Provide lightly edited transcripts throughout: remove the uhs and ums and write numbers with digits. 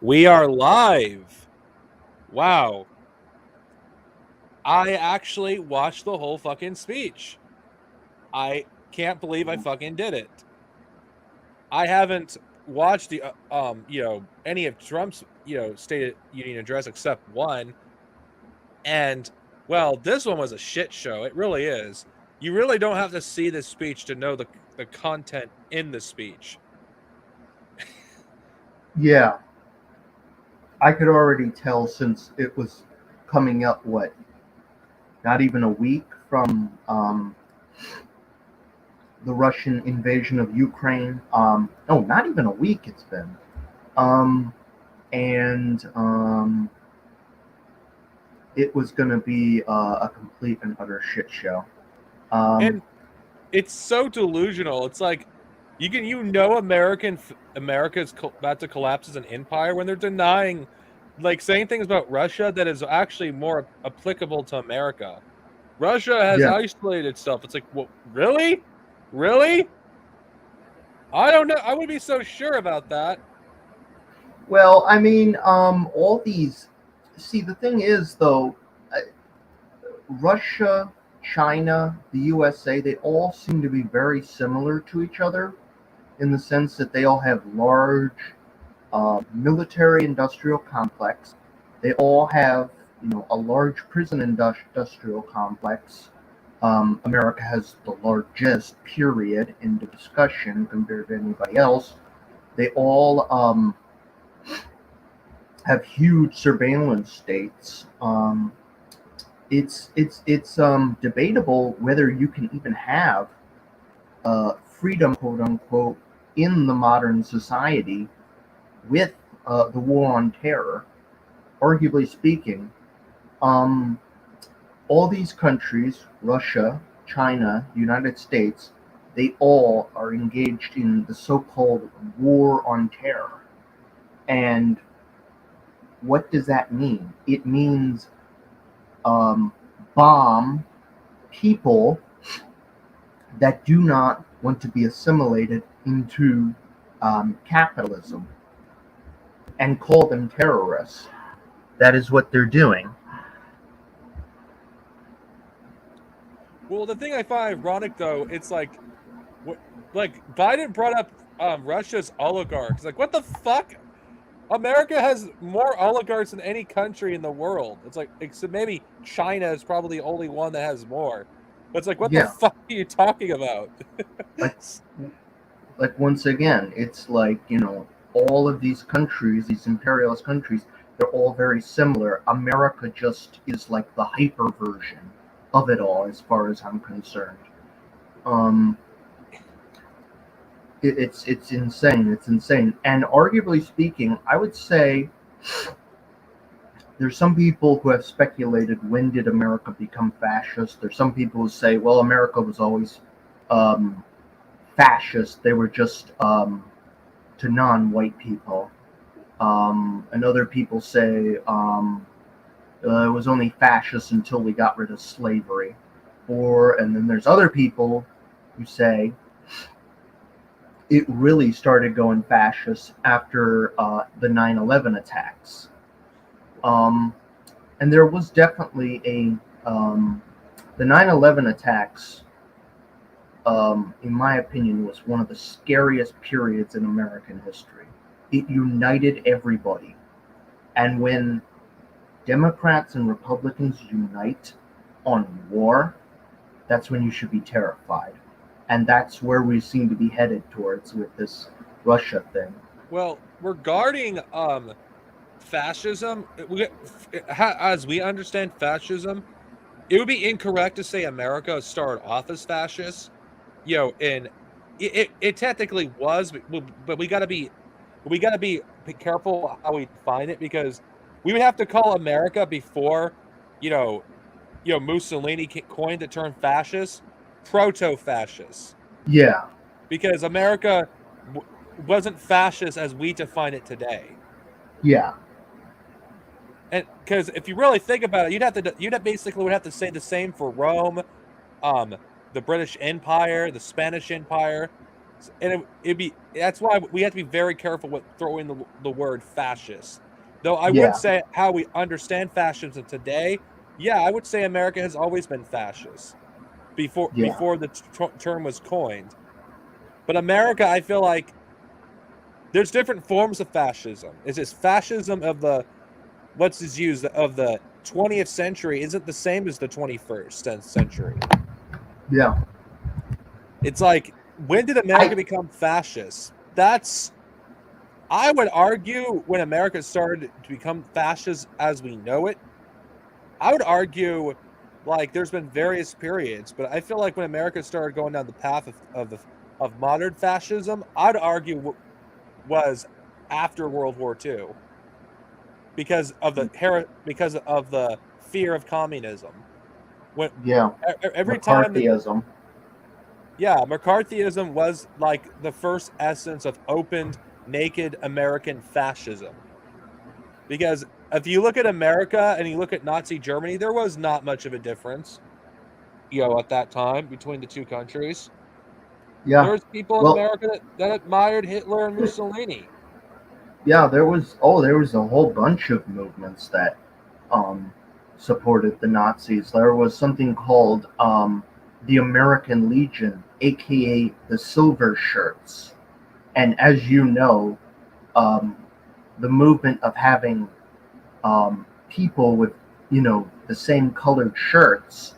We are live. Wow. I actually watched the whole fucking speech. I can't believe I fucking did it. I haven't watched the any of Trump's, State of Union address except one. And well, this one was a shit show. It really is. You really don't have to see this speech to know the content in the speech. Yeah, I could already tell since it was coming up, what, not even a week from the Russian invasion of Ukraine. No, not even a week it's been. Um, and it was going to be a complete and utter shit show. Um, And it's so delusional. It's like America's about to collapse as an empire when they're denying, like saying things about Russia that is actually more applicable to America. Russia has yeah. isolated itself. It's like, well, really, really? I don't know. I would be so sure about that. Well, I mean, all these. See, the thing is, though, uh, Russia, China, the USA, they all seem to be very similar to each other in the sense that they all have large military industrial complex. They all have, a large prison industrial complex. America has the largest, period, in the discussion compared to anybody else. They all have huge surveillance states. It's debatable whether you can even have freedom, quote unquote, in the modern society with the war on terror. Arguably speaking, um, all these countries, Russia, China, United States, they all are engaged in the so-called war on terror. And what does that mean? It means um, bomb people that do not want to be assimilated into capitalism and call them terrorists. That is what they're doing. Well, the thing I find ironic though, it's like Biden brought up Russia's oligarchs. Like, what the fuck? America has more oligarchs than any country in the world. It's like, except maybe China is probably the only one that has more. But it's like, what the Yeah, fuck are you talking about? like once again, it's like, all of these countries, these imperialist countries, they're all very similar. America just is like the hyper version of it all, as far as I'm concerned. Um, it's insane. It's insane. And arguably speaking, I would say there's some people who have speculated, when did America become fascist. There's some people who say, well, America was always um, fascist. They were just to non-white people. And other people say it was only fascist until we got rid of slavery. And then there's other people who say it really started going fascist after the 9/11 attacks. Um, and there was definitely the 9/11 attacks, in my opinion, was one of the scariest periods in American history. It united everybody. And when Democrats and Republicans unite on war, that's when you should be terrified. And that's where we seem to be headed towards with this Russia thing. Well, regarding fascism, as we understand fascism, it would be incorrect to say America started off as fascist. And it technically was, but we got to be careful how we define it, because we would have to call America before, you know, Mussolini coined the term fascist, proto-fascist, Yeah, because America wasn't fascist as we define it today. yeah, And because if you really think about it, basically would have to say the same for Rome, um, the British Empire, the Spanish Empire. and it'd be that's why we have to be very careful with throwing the word fascist. Though I Yeah. would say how we understand fascism today, yeah, I would say America has always been fascist before Yeah. the term was coined. But America, I feel like there's different forms of fascism. It's just fascism of the what's is used of the 20th century isn't the same as the 21st century. Yeah. It's like, when did America become fascist? I would argue when America started to become fascist as we know it. I would argue like there's been various periods, but I feel like when America started going down the path of modern fascism, I'd argue was after World War II because of the fear of communism. When Yeah. every time McCarthyism. McCarthyism was like the first essence of opened, naked American fascism. Because if you look at America and you look at Nazi Germany, there was not much of a difference, at that time between the two countries. Yeah. There's people in Well, America that admired Hitler and Mussolini. yeah, there was a whole bunch of movements that um, supported the Nazis. There was something called the American Legion, aka the Silver Shirts, and as you know, um, the movement of having people with the same colored shirts,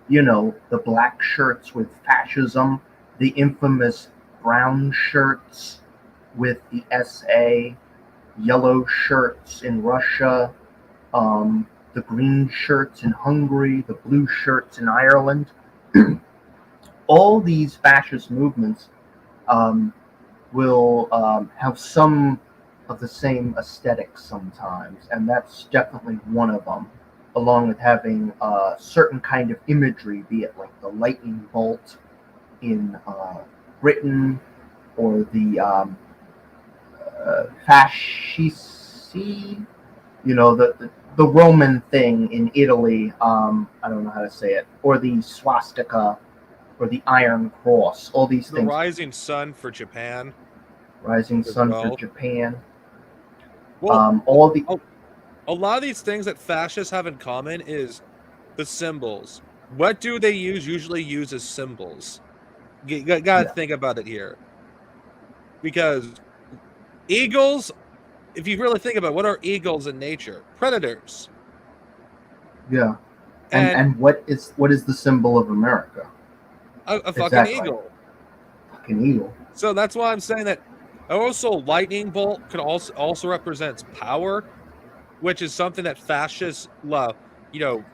the black shirts with fascism, the infamous brown shirts with the SA, yellow shirts in Russia, the green shirts in Hungary, the blue shirts in Ireland. All these fascist movements will have some of the same aesthetics sometimes, and that's definitely one of them, along with having a certain kind of imagery, be it like the lightning bolt in Britain or the fascisti, the Roman thing in Italy. I don't know how to say it, or the swastika, or the Iron Cross. All these The things. rising sun for Japan. Rising as sun well. for Japan. Well, All the a lot of these things that fascists have in common is the symbols. What do they usually use as symbols? You gotta Yeah. think about it here. Because eagles, if you really think about it, what are eagles in nature? Predators. Yeah. And And what is the symbol of America? a fucking Exactly. eagle. Fucking eagle. So that's why I'm saying that also lightning bolt could also represents power, which is something that fascists love.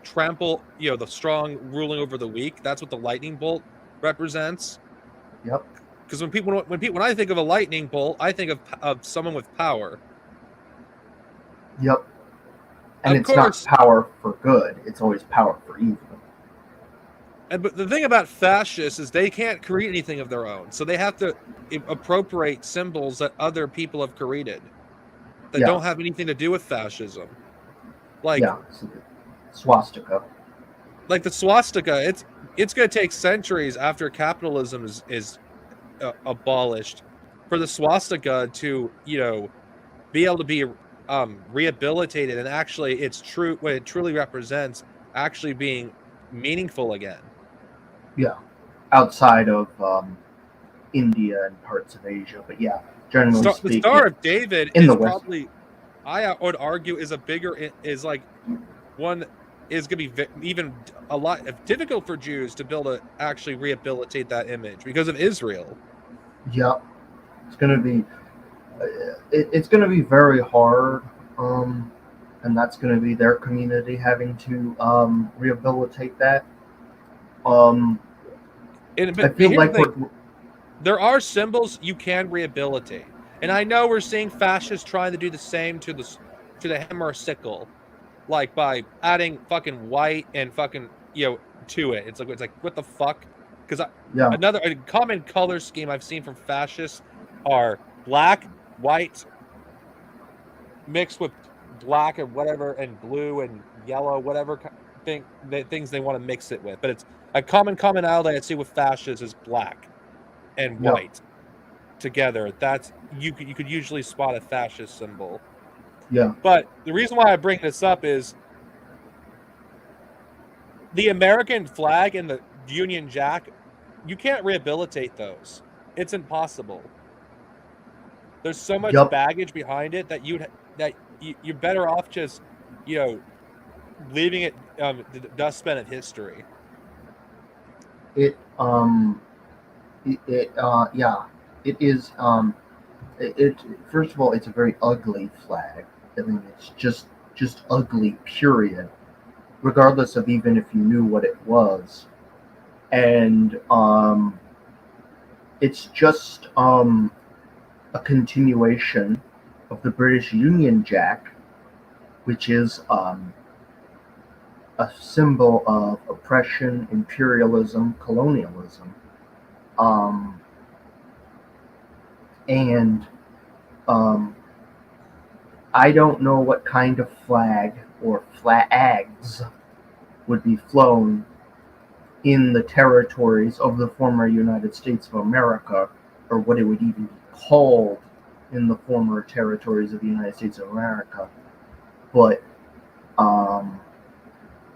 Trample, the strong ruling over the weak. That's what the lightning bolt represents. Yep. Because when I think of a lightning bolt, I think of someone with power. Yep. And Of it's not course, power for good, it's always power for evil. but the thing about fascists is they can't create anything of their own, so they have to appropriate symbols that other people have created that Yeah. don't have anything to do with fascism. Like Yeah. Swastika. like the swastika, it's going to take centuries after capitalism is abolished for the swastika to be able to be rehabilitated, and actually it's true what it truly represents actually being meaningful again. Yeah. Outside of India and parts of Asia, but yeah, generally The speaking, Star of David in the is West. probably, I would argue, is like one is going to be even a lot difficult for Jews to build actually rehabilitate that image because of Israel. Yeah, it's gonna be it's gonna be very hard, and that's gonna be their community having to rehabilitate that. I feel like there are symbols you can rehabilitate, and I know we're seeing fascists trying to do the same to the hammer sickle, like by adding fucking white and fucking to it. It's like what the fuck? Because yeah, a common color scheme I've seen from fascists are black, white, mixed with black and whatever, and blue and yellow, whatever things they want to mix it with. But it's a commonality I see with fascists is black and yeah. white. together, that's you could usually spot a fascist symbol. Yeah. But the reason why I bring this up is the American flag and the Union Jack. You can't rehabilitate those. It's impossible. There's so much Yup. baggage behind it that you're better off just, you know, leaving it the dustbin of history. Yeah, it is. It first of all, it's a very ugly flag. I mean, it's just ugly. Period. Regardless of even if you knew what it was, and it's just a continuation of the British Union Jack, which is a symbol of oppression, imperialism, colonialism. Um, and I don't know what kind of flag or flags would be flown in the territories of the former United States of America, or what it would even be called in the former territories of the United States of America. But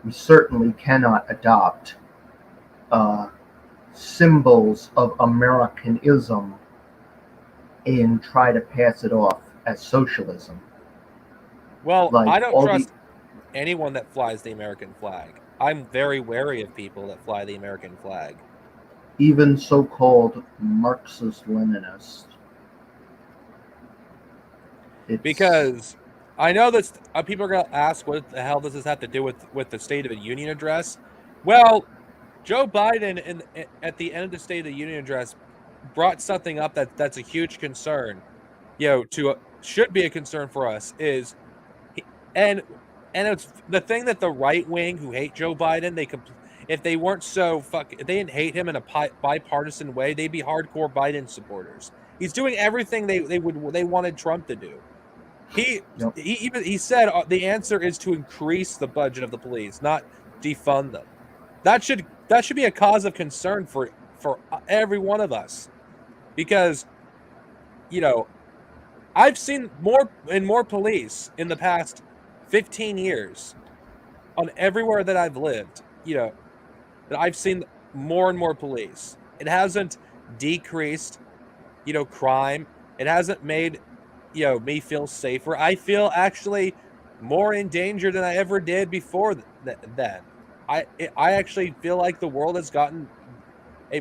we certainly cannot adopt symbols of Americanism and try to pass it off as socialism. Well, Like I don't all trust anyone that flies the American flag. I'm very wary of people that fly the American flag. even so-called Marxist-Leninists. Because I know that people are going to ask, what the hell does this have to do with the State of the Union address? Well, Joe Biden at the end of the State of the Union address brought something up that's a huge concern. Should be a concern for us is, and it's the thing that the right wing who hate Joe Biden, if they weren't if they didn't hate him in a bipartisan way, they'd be hardcore Biden supporters. He's doing everything they wanted Trump to do. He said the answer is to increase the budget of the police, not defund them. That should be a cause of concern for every one of us, because I've seen more police in the past 15 years on everywhere that I've lived. That I've seen more and more police. It hasn't decreased crime. It hasn't made me feel safer. I feel actually more in danger than I ever did before then. I actually feel like the world has gotten a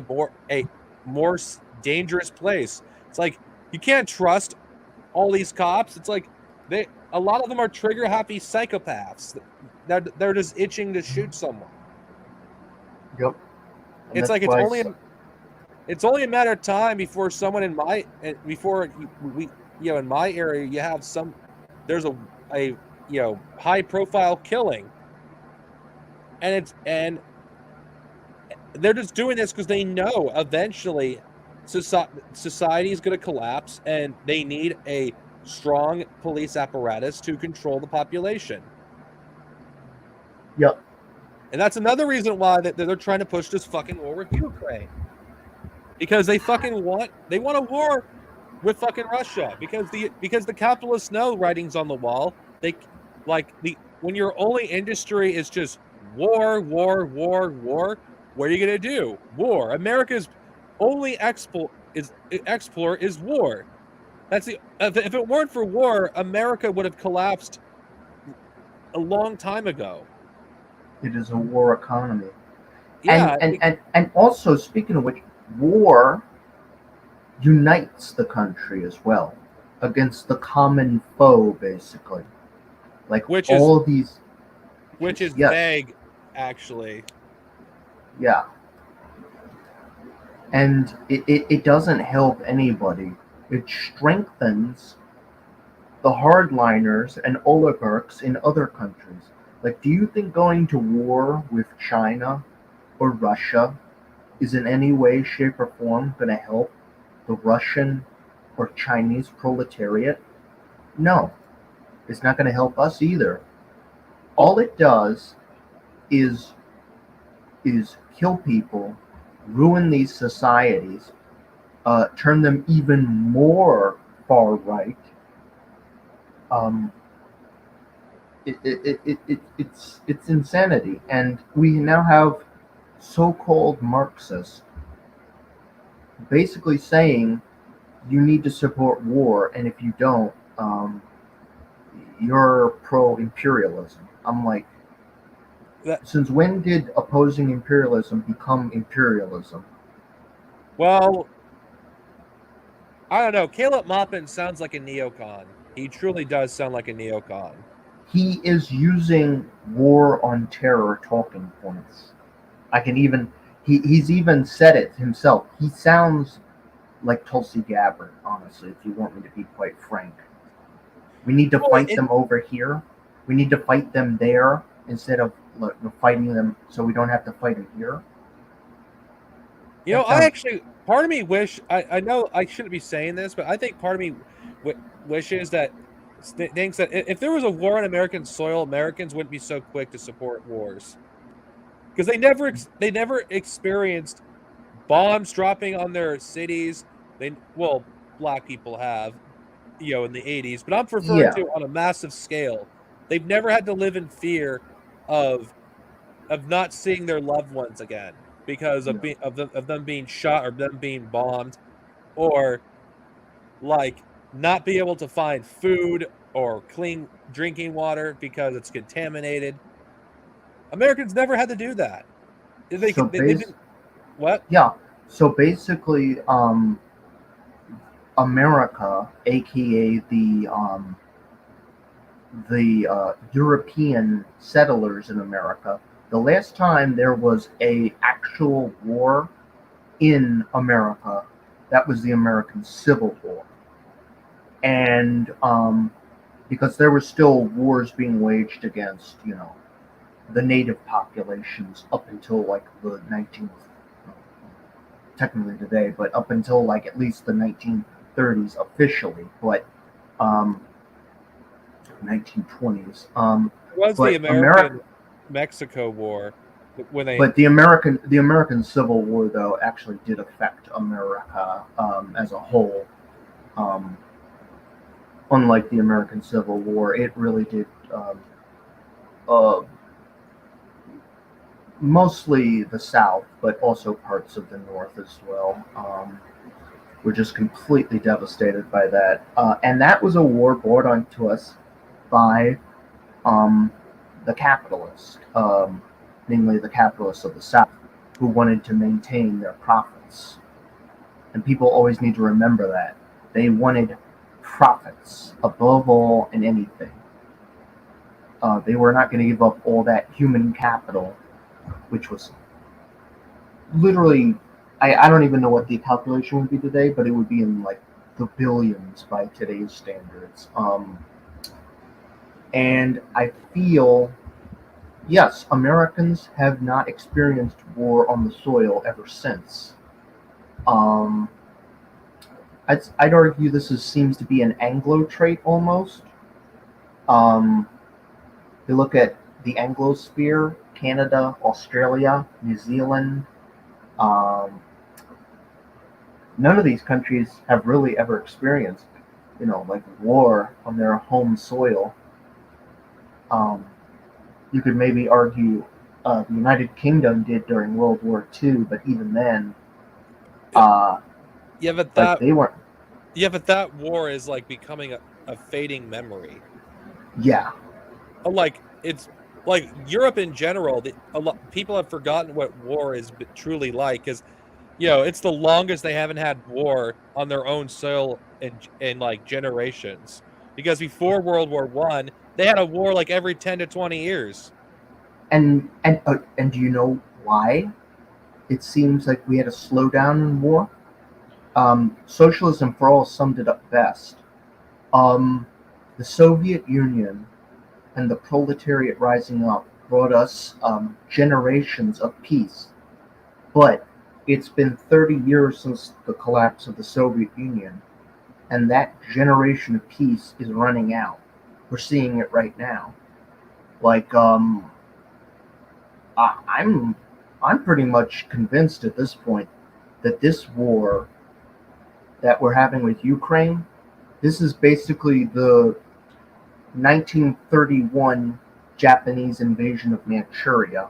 more dangerous place. It's like you can't trust all these cops. It's like a lot of them are trigger happy psychopaths. They're just itching to shoot someone. Yep. It's like it's only a matter of time before someone in my area you have there's a high profile killing, and they're just doing this because they know eventually society is going to collapse and they need a strong police apparatus to control the population. Yep. And that's another reason why they're trying to push this fucking war with Ukraine. Because they want a war with fucking Russia. Because the capitalists know writing's on the wall. When your only industry is just war, what are you gonna do? War. America's only export is war. That's if it weren't for war, America would have collapsed a long time ago. It is a war economy. Yeah. And also, speaking of which, war unites the country as well against the common foe, basically. Which is vague, actually. Yeah. And it doesn't help anybody. It strengthens the hardliners and oligarchs in other countries. Do you think going to war with China or Russia is in any way, shape, or form going to help the Russian or Chinese proletariat? No. It's not going to help us either. All it does is kill people, ruin these societies, turn them even more far right. Um, it's insanity, and we now have so-called Marxists basically saying you need to support war, and if you don't, you're pro-imperialism. I'm like, That, since when did opposing imperialism become imperialism? well, I don't know. Caleb Maupin sounds like a neocon. He truly does sound like a neocon. He is using war on terror talking points. I can even he's even said it himself. He sounds like Tulsi Gabbard, honestly, if you want me to be quite frank. We need to Well, fight them over here. We need to fight them there instead of fighting them so we don't have to fight them here. That I sounds actually, part of me wish, I know I shouldn't be saying this, but I think part of me wishes that, thinks that if there was a war on American soil, Americans wouldn't be so quick to support wars. Because they never experienced bombs dropping on their cities. Well, black people have, in the 80s, but I'm referring yeah, to on a massive scale. They've never had to live in fear of not seeing their loved ones again because yeah. of them being shot or them being bombed, or like not be able to find food or clean drinking water because it's contaminated. Americans never had to do that. So They've base been what? yeah. So basically, America, aka the European settlers in America, the last time there was a actual war in America, that was the American Civil War, and because there were still wars being waged against, the native populations up until like the 19th, technically today, but up until like at least the 1930s officially, but um, 1920s. It was the But America, American Mexico War when they but the American Civil War though actually did affect America as a whole. Um, Unlike the American Civil War, it really did. Uh, Mostly the South, but also parts of the North as well. Were just completely devastated by that. And that was a war brought onto us by um, the capitalists, namely the capitalists of the South, who wanted to maintain their profits. And people always need to remember that. They wanted profits above all and anything. They were not going to give up all that human capital, which was literally, I don't even know what the calculation would be today, but it would be in like the billions by today's standards. And I feel, yes, Americans have not experienced war on the soil ever since. Um, I'd argue seems to be an Anglo trait almost. Um, you look at the Anglosphere, Canada, Australia, New Zealand. Um, None of these countries have really ever experienced, like war on their home soil. Um, you could maybe argue the United Kingdom did during World War II, but even then, uh, yeah, but like that they weren't. war is like becoming a fading memory. Yeah, Like it's like Europe in general. A lot people have forgotten what war is truly like, because it's the longest they haven't had war on their own soil in like generations. Because before World War One, they had a war like every 10 to 20 years. and do you know why? It seems like we had a slowdown in war. Socialism for all summed it up best. Um, the Soviet Union and the proletariat rising up brought us generations of peace. But it's been 30 years since the collapse of the Soviet Union, and that generation of peace is running out. We're seeing it right now. Like, I, I'm, I'm pretty much convinced at this point that this war that we're having with Ukraine, this is basically the 1931 Japanese invasion of Manchuria.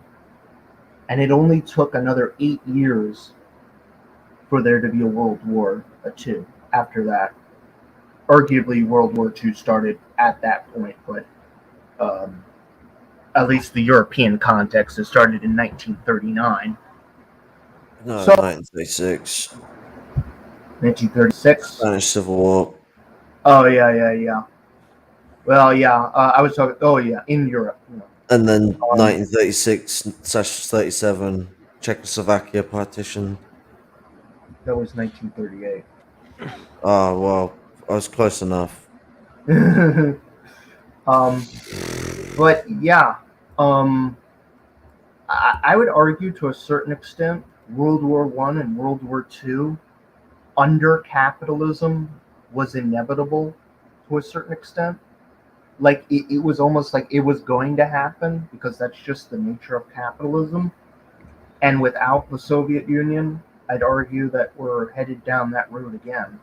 And it only took another 8 years for there to be a World War II after that. Arguably, World War II started at that point, but at least the European context, it started in 1939. No, So- 1936. 1936. Spanish Civil War. Oh, yeah. Well, yeah, I was talking, oh, yeah, in Europe. And then 1936/37, Czechoslovakia partition. That was 1938. Oh, well, I was close enough. But yeah, I would argue to a certain extent, World War I and World War II under capitalism was inevitable to a certain extent. Like it was almost like it was going to happen because that's just the nature of capitalism. And without the Soviet Union, I'd argue that we're headed down that road again.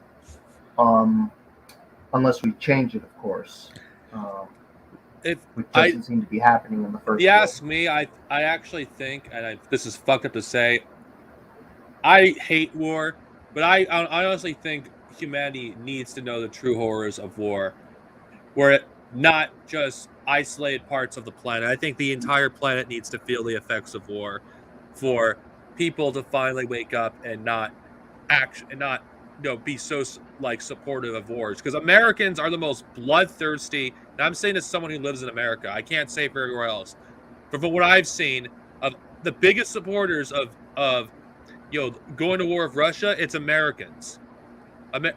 Unless we change it, of course. Which doesn't seem to be happening in the first place. You ask me, I actually think, and this is fucked up to say, I hate war, but I honestly think humanity needs to know the true horrors of war, where it not just isolated parts of the planet. I think the entire planet needs to feel the effects of war for people to finally wake up and not be so supportive of wars, because Americans are the most bloodthirsty, and I'm saying as someone who lives in America, I can't say for everywhere else, but from what I've seen of the biggest supporters of going to war with Russia, it's Americans.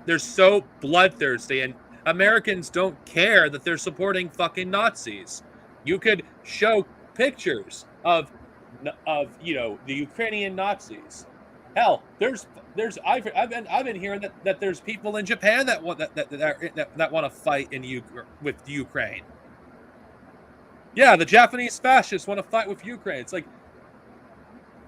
They're so bloodthirsty, and Americans don't care that they're supporting fucking Nazis. You could show pictures of the Ukrainian Nazis. Hell, I've been hearing that there's people in Japan that want to fight with Ukraine. Yeah, the Japanese fascists want to fight with Ukraine. It's like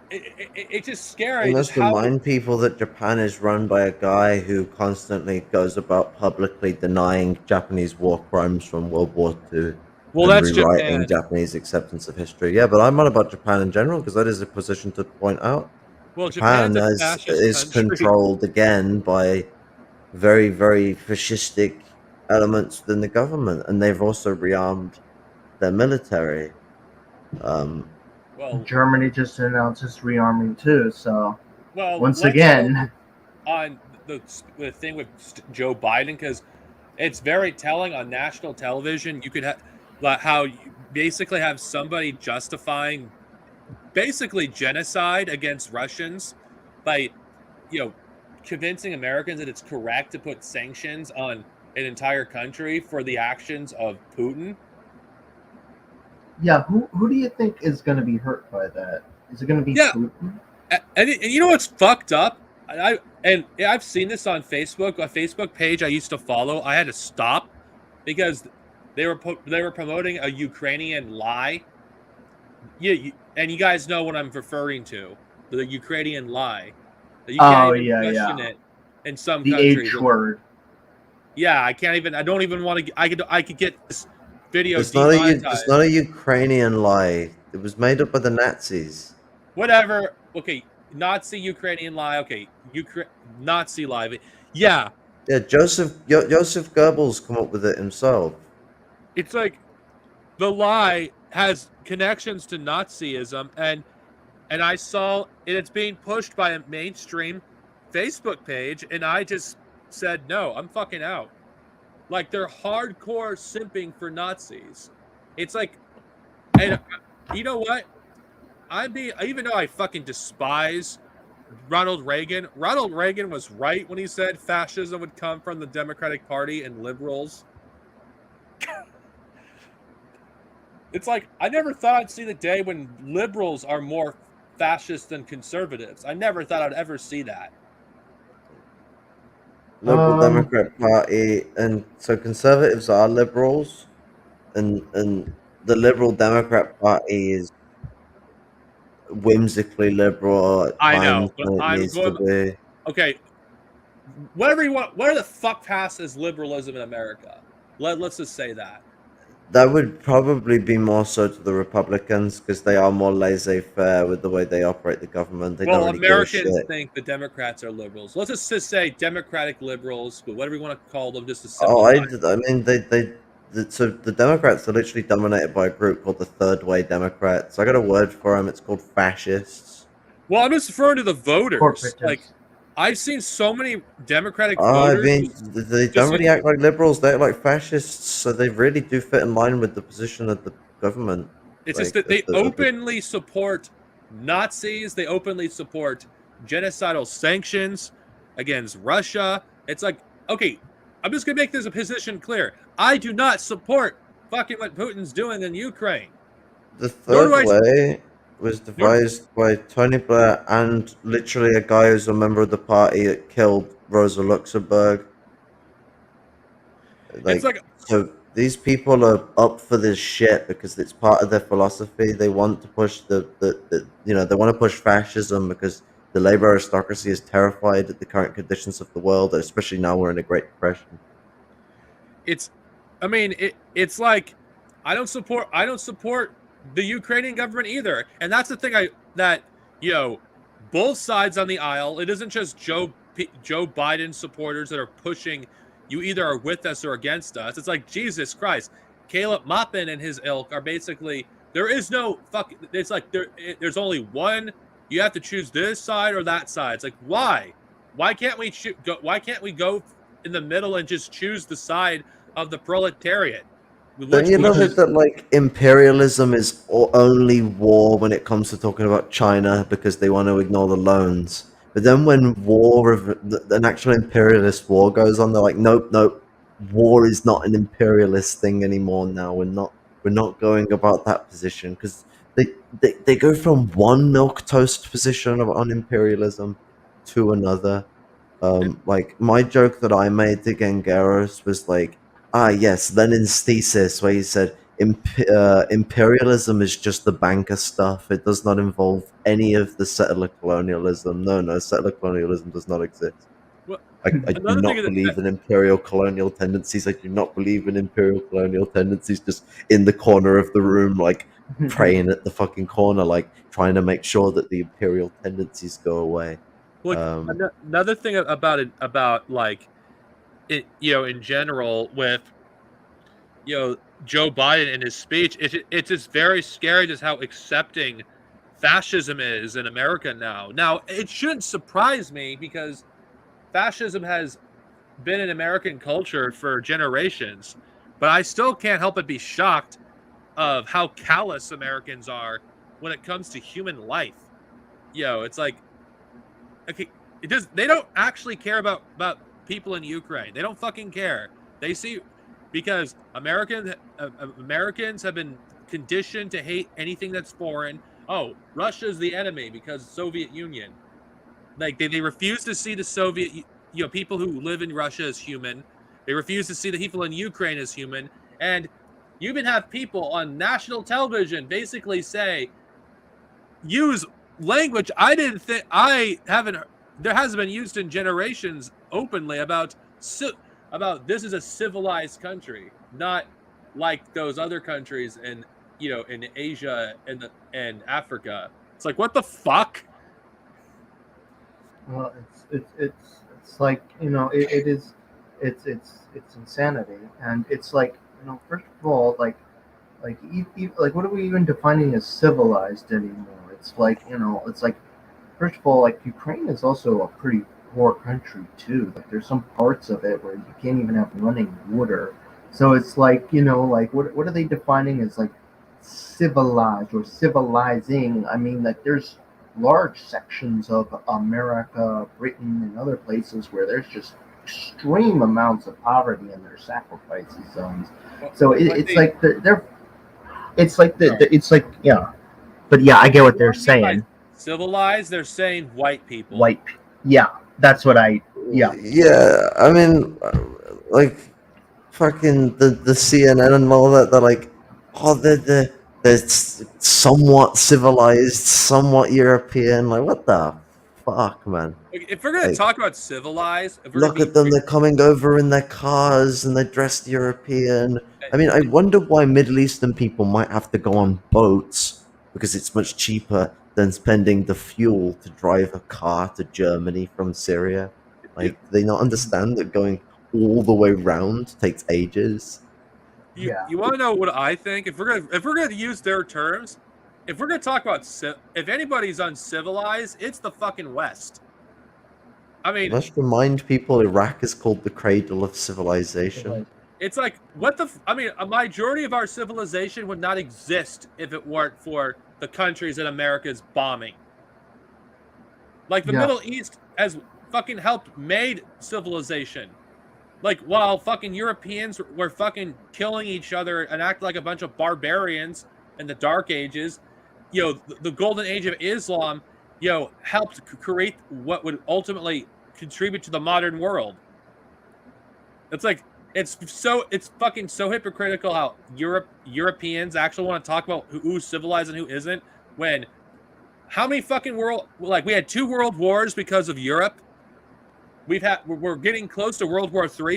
it's just scary. And let's remind people that Japan is run by a guy who constantly goes about publicly denying Japanese war crimes from World War II. Well, that's rewriting Japan. Japanese acceptance of history. Yeah, but I'm on about Japan in general because that is a position to point out. Well, Japan is controlled again by very, very fascistic elements within the government, and they've also rearmed their military. Well, Germany just announced its rearming too. So, once let's again, on the thing with Joe Biden, because it's very telling on national television. You could have how you basically have somebody justifying basically genocide against Russians by, convincing Americans that it's correct to put sanctions on an entire country for the actions of Putin. Yeah, who do you think is going to be hurt by that? Is it going to be Putin? And you know what's fucked up? I've seen this on Facebook, a Facebook page I used to follow. I had to stop because they were promoting a Ukrainian lie. And you guys know what I'm referring to, the Ukrainian lie. You can't even question it in some countries. The H word. Yeah, I can't even. I don't even want to. I could get this video it's demonetized. not a Ukrainian lie. It was made up by the Nazis. Whatever. Okay, Nazi Ukrainian lie. Okay, Nazi lie. But yeah. Yeah, Joseph Goebbels come up with it himself. It's like the lie has connections to Nazism, and I saw it's being pushed by a mainstream Facebook page, and I just said no, I'm fucking out. Like, they're hardcore simping for Nazis. It's like, and you know what? Even though I fucking despise Ronald Reagan was right when he said fascism would come from the Democratic Party and liberals. It's like, I never thought I'd see the day when liberals are more fascist than conservatives. I never thought I'd ever see that. Liberal Democrat Party, and so conservatives are liberals, and the Liberal Democrat Party is whimsically liberal. I know, but I'm going. Okay, whatever you want, whatever the fuck passes liberalism in America. Let's just say that. That would probably be more so to the Republicans because they are more laissez-faire with the way they operate the government. They don't really Americans give a shit. think the Democrats are liberals. Let's just say Democratic liberals, but whatever you want to call them, just to Oh, simplify. I mean, so the Democrats are literally dominated by a group called the Third Way Democrats. I got a word for them. It's called fascists. Well, I'm just referring to the voters. Corporatists. Like, I've seen so many Democratic I voters. mean, they don't really act like liberals. They act like fascists. So they really do fit in line with the position of the government. It's like, just that they the- openly support Nazis. They openly support genocidal sanctions against Russia. It's like, okay, I'm just gonna make this a position clear. I do not support fucking what Putin's doing in Ukraine. The Nor do Third I- Way was devised by Tony Blair and literally a guy who's a member of the party that killed Rosa Luxemburg. It's like, So these people are up for this shit because it's part of their philosophy. They want to push they want to push fascism because the labor aristocracy is terrified at the current conditions of the world, especially now we're in a Great Depression. it's like I don't support the Ukrainian government either. And that's the thing both sides on the aisle, it isn't just Joe Biden supporters that are pushing you either are with us or against us. It's like, Jesus Christ. Caleb Maupin and his ilk are basically, there is no it's like there's only one, you have to choose this side or that side. It's like, why can't we go in the middle and just choose the side of the proletariat? Don't you know that like imperialism is only war when it comes to talking about China because they want to ignore the loans? But then when an actual imperialist war goes on, they're like, nope, war is not an imperialist thing anymore. Now we're not going about that position because they go from one milquetoast position on imperialism to another. Like my joke that I made to Gengaros was like, yes, Lenin's thesis where he said imperialism is just the banker stuff. It does not involve any of the settler colonialism. No, settler colonialism does not exist. Well, I do not believe in imperial colonial tendencies. I do not believe in imperial colonial tendencies just in the corner of the room, like praying at the fucking corner, like trying to make sure that the imperial tendencies go away. Well, another thing about like it, in general with Joe Biden in his speech, it's just very scary just how accepting fascism is in America now. Now, it shouldn't surprise me because fascism has been in American culture for generations, but I still can't help but be shocked of how callous Americans are when it comes to human life. It's like, okay, they don't actually care about people in Ukraine. They don't fucking care. They see, because Americans have been conditioned to hate anything that's foreign. Oh, Russia's the enemy because Soviet Union. Like they refuse to see the Soviet, people who live in Russia as human. They refuse to see the people in Ukraine as human. And you even have people on national television basically use language there hasn't been used in generations openly about this is a civilized country, not like those other countries in Asia and Africa. It's like, what the fuck? Well, it's like it's insanity, and it's like first of all like what are we even defining as civilized anymore? It's like it's like first of all, like Ukraine is also a pretty poor country too. Like there's some parts of it where you can't even have running water. So it's like like what are they defining as like civilized or civilizing? I mean, like there's large sections of America, Britain, and other places where there's just extreme amounts of poverty in their sacrifices zones. So it's like yeah. But yeah, I get what they're saying. Civilized, they're saying white people. Yeah, that's what yeah. Yeah, I mean, like, fucking the CNN and all that, they're like, they're somewhat civilized, somewhat European. Like, what the fuck, man? If we're gonna Like, talk about civilized, if we're look gonna at them, they're coming over in their cars and they're dressed European. I mean, I wonder why Middle Eastern people might have to go on boats because it's much cheaper than spending the fuel to drive a car to Germany from Syria. Like, do they not understand that going all the way round takes ages? you want to know what I think? If we're gonna use their terms, if we're gonna talk about if anybody's uncivilized, it's the fucking West. I mean, Let's remind people Iraq is called the cradle of civilization. it's like what the. I mean, a majority of our civilization would not exist if it weren't for the countries that America is bombing. Like the Yeah. Middle East has fucking helped made civilization. Like while fucking Europeans were fucking killing each other and act like a bunch of barbarians in the Dark Ages, the Golden Age of Islam, helped create what would ultimately contribute to the modern world. It's like it's fucking so hypocritical how Europeans actually want to talk about who's civilized and who isn't when how many fucking we had 2 world wars because of Europe. We're getting close to World War III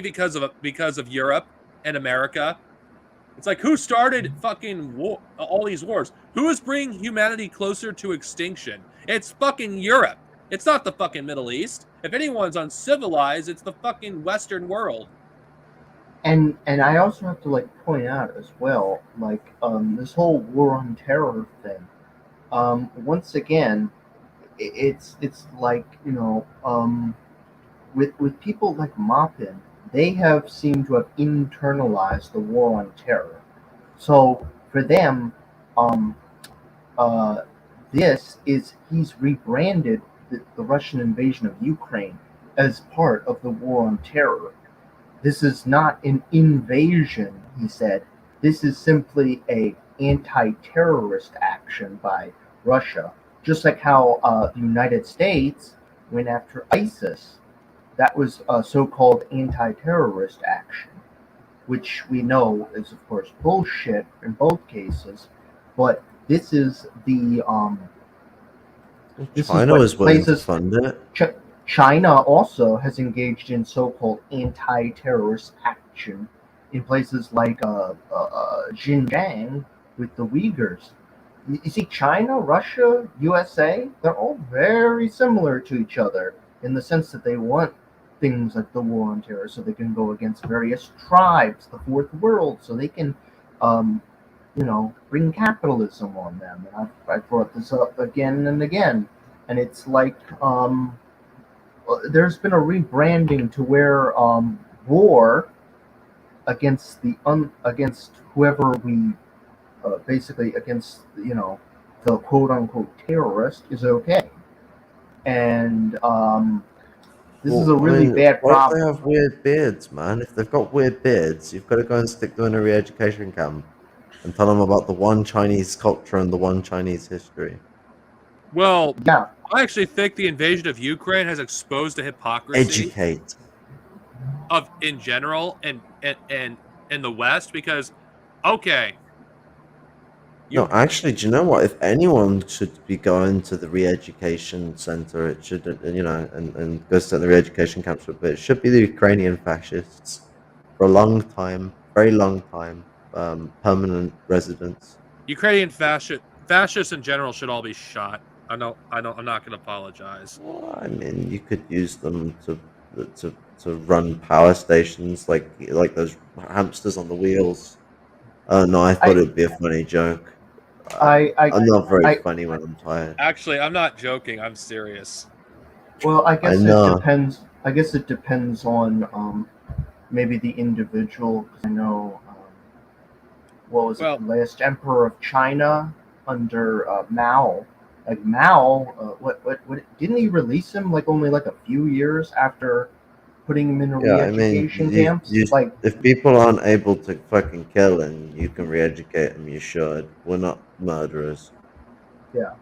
because of Europe and America. It's like who started fucking all these wars? Who is bringing humanity closer to extinction? It's fucking Europe. It's not the fucking Middle East. If anyone's uncivilized, it's the fucking Western world. And I also have to point out as well, this whole war on terror thing. Once again, it's like with people like Maupin, they have seemed to have internalized the war on terror. So for them, he's rebranded the Russian invasion of Ukraine as part of the war on terror. This is not an invasion, he said. This is simply a anti-terrorist action by Russia. Just like how the United States went after ISIS. That was a so-called anti-terrorist action, which we know is, of course, bullshit in both cases. But this is the China was willing to fund it. China also has engaged in so-called anti-terrorist action in places like Xinjiang with the Uyghurs. You see, China, Russia, USA, they're all very similar to each other in the sense that they want things like the war on terror so they can go against various tribes, the fourth world, so they can, bring capitalism on them. And I've brought this up again and again. And it's like, there's been a rebranding to where war against against whoever we basically against the quote unquote terrorist is okay, and this is a really bad problem. Why do they have weird beards, man? If they've got weird beards, you've got to go and stick them in a re-education camp and tell them about the one Chinese culture and the one Chinese history. Well, yeah. I actually think the invasion of Ukraine has exposed the hypocrisy Educate in general and in the West because, okay. No, actually, do you know what? If anyone should be going to the re-education center, it should, and go to the re-education camps, but it should be the Ukrainian fascists for a long time, very long time, permanent residents. Ukrainian fascists in general should all be shot. I'm not going to apologize. Well, I mean, you could use them to run power stations like those hamsters on the wheels. Oh no, I thought it'd be a funny joke. I'm not very funny when I'm tired. Actually, I'm not joking. I'm serious. Well, I guess it depends. I guess it depends on maybe the individual. I know what was it? The last emperor of China under Mao. Like Mao, what didn't he release him only a few years after putting him in a re-education camps? If people aren't able to fucking kill him, you can re-educate them. You should. We're not murderers. Yeah.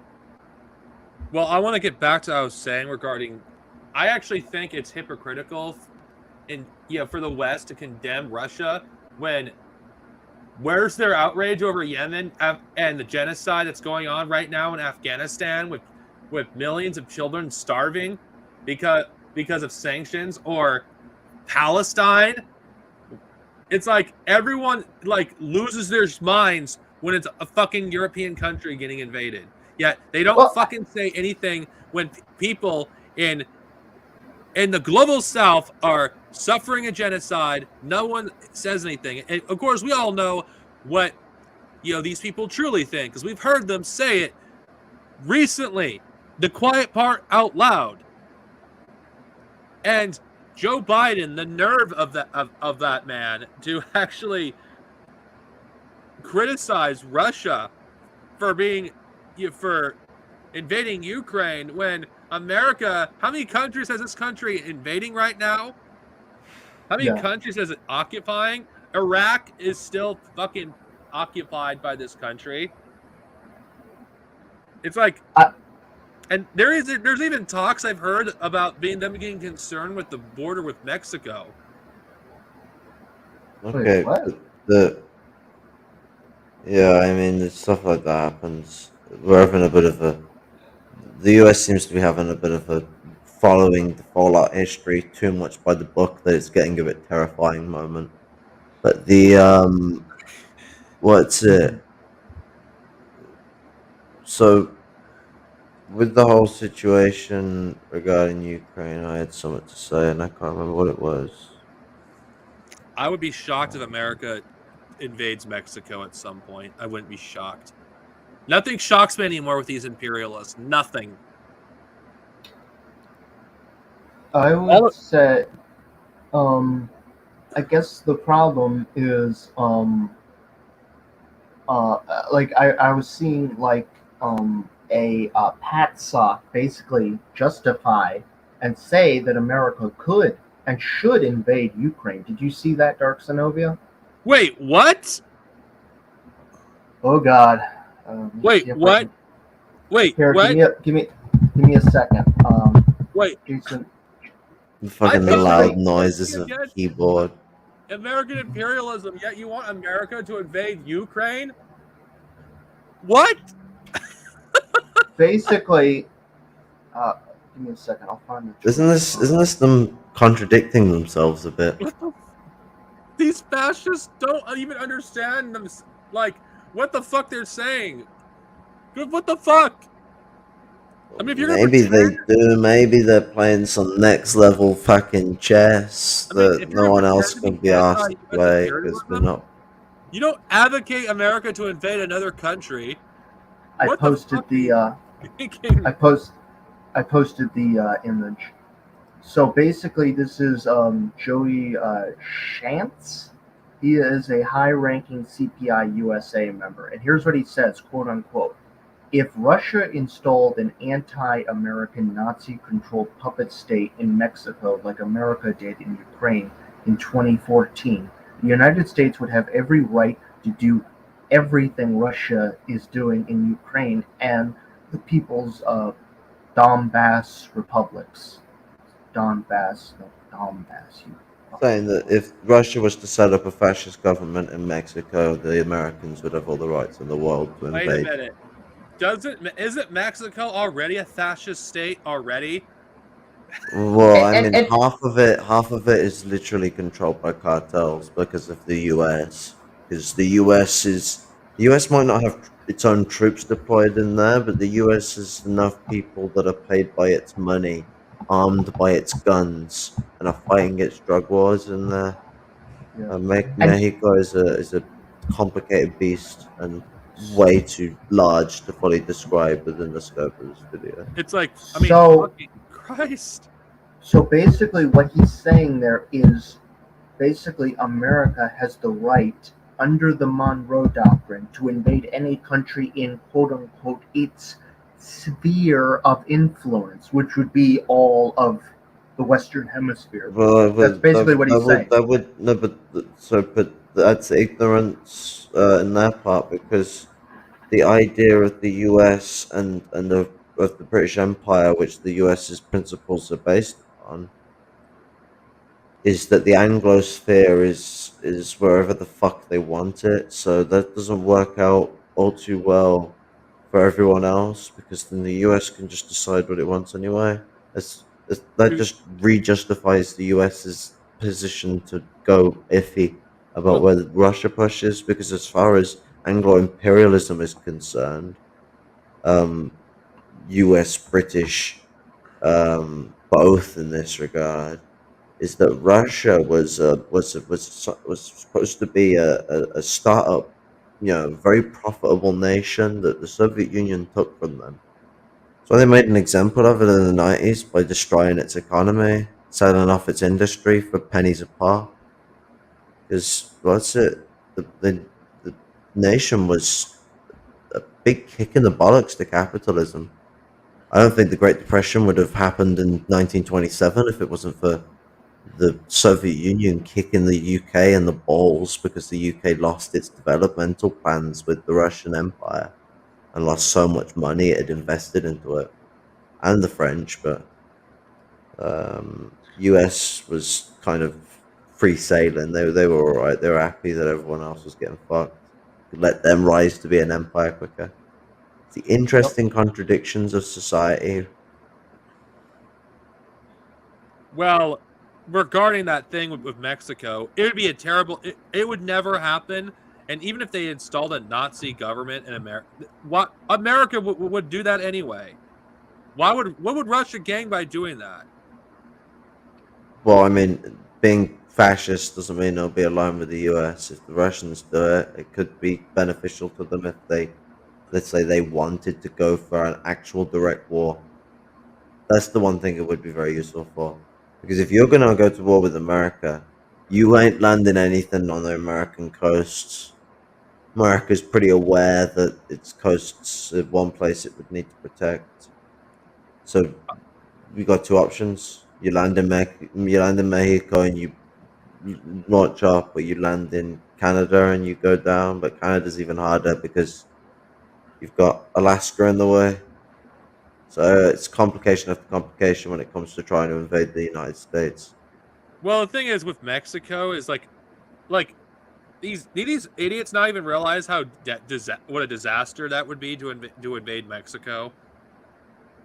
Well, I want to get back to what I was saying regarding. I actually think it's hypocritical, for the West to condemn Russia when. Where's their outrage over Yemen and the genocide that's going on right now in Afghanistan with with millions of children starving because of sanctions, or Palestine. It's like everyone like loses their minds when it's a fucking European country getting invaded. Yet they don't fucking say anything when people in the global south are suffering a genocide. No one says anything. And of course, we all know what these people truly think, because we've heard them say it recently, the quiet part out loud. And Joe Biden, the nerve of that man to actually criticize Russia for invading Ukraine, when America, how many countries has this country invading right now? How many countries is it occupying? Iraq is still fucking occupied by this country. It's like, and there's even talks I've heard about them getting concerned with the border with Mexico. Okay, yeah, I mean, stuff like that happens. We're having a bit of the US seems to be having a bit of a following the Fallout history too much by the book, that it's getting a bit terrifying moment. But what's it? So, with the whole situation regarding Ukraine, I had something to say, and I can't remember what it was. I would be shocked if America invades Mexico at some point. I wouldn't be shocked. Nothing shocks me anymore with these imperialists. Nothing. I would say, I guess the problem is, like I was seeing like a PATSOC basically justify and say that America could and should invade Ukraine. Did you see that, Dark Zenobia? Wait, what? Oh God. Wait, what? Wait, here, what? Give me a second. Wait. Jason. The fucking loud noises of keyboard. American imperialism, yet you want America to invade Ukraine? What? Basically, give me a second. I'll find the. Isn't this them contradicting themselves a bit? These fascists don't even understand them. Like, what the fuck they're saying? What the fuck? I mean, if you're maybe they do. Maybe they're playing some next level fucking chess that no one else can be asked to play because we're not. You don't advocate America to invade another country. I posted the image. So basically, this is Joey Shantz. He is a high-ranking CPI USA member, and here's what he says, quote unquote: "If Russia installed an anti-American Nazi-controlled puppet state in Mexico like America did in Ukraine in 2014, the United States would have every right to do everything Russia is doing in Ukraine and the people's Donbass republics." Donbass. Saying that if Russia was to set up a fascist government in Mexico, the Americans would have all the rights in the world to invade. Wait a minute. Isn't Mexico already a fascist state already? Well, I mean, half of it is literally controlled by cartels because of the US. Because the US might not have its own troops deployed in there, but the US has enough people that are paid by its money, armed by its guns, and are fighting its drug wars in there. Yeah. Mexico is a complicated beast and way too large to fully describe within the scope of this video. It's like, I mean, fucking Christ. So basically what he's saying there is basically America has the right under the Monroe Doctrine to invade any country in quote unquote its sphere of influence, which would be all of the Western Hemisphere. Well, that's basically what he's saying. But that's ignorance in that part, because the idea of the US and of the British Empire, which the US's principles are based on, is that the Anglosphere is wherever the fuck they want it. So that doesn't work out all too well for everyone else, because then the US can just decide what it wants anyway. That just re-justifies the US's position to go iffy about where Russia pushes, because as far as Anglo-imperialism is concerned, um, US, British, both in this regard, is that Russia was supposed to be a startup, very profitable nation that the Soviet Union took from them. So they made an example of it in the 90s by destroying its economy, selling off its industry for pennies a pop. Because what's it? The nation was a big kick in the bollocks to capitalism. I don't think the Great Depression would have happened in 1927 if it wasn't for the Soviet Union kicking the UK in the balls, because the UK lost its developmental plans with the Russian Empire and lost so much money it had invested into it, and the French. But US was kind of free sailing. They were all right. They were happy that everyone else was getting fucked. Let them rise to be an empire quicker. The interesting contradictions of society. Well, regarding that thing with Mexico, it would be a terrible. It would never happen. And even if they installed a Nazi government in America, what America would do that anyway? What would Russia gain by doing that? Well, I mean, being fascist doesn't mean they'll be aligned with the US. If the Russians do it, it could be beneficial to them if they, let's say, they wanted to go for an actual direct war. That's the one thing it would be very useful for. Because if you're going to go to war with America, you ain't landing anything on the American coasts. America's pretty aware that its coasts is one place it would need to protect. So we got two options. You land in Mexico and you launch up, or you land in Canada and you go down. But Canada's even harder because you've got Alaska in the way. So it's complication after complication when it comes to trying to invade the United States. Well, the thing is with Mexico is like these idiots not even realize how what a disaster that would be to invade Mexico.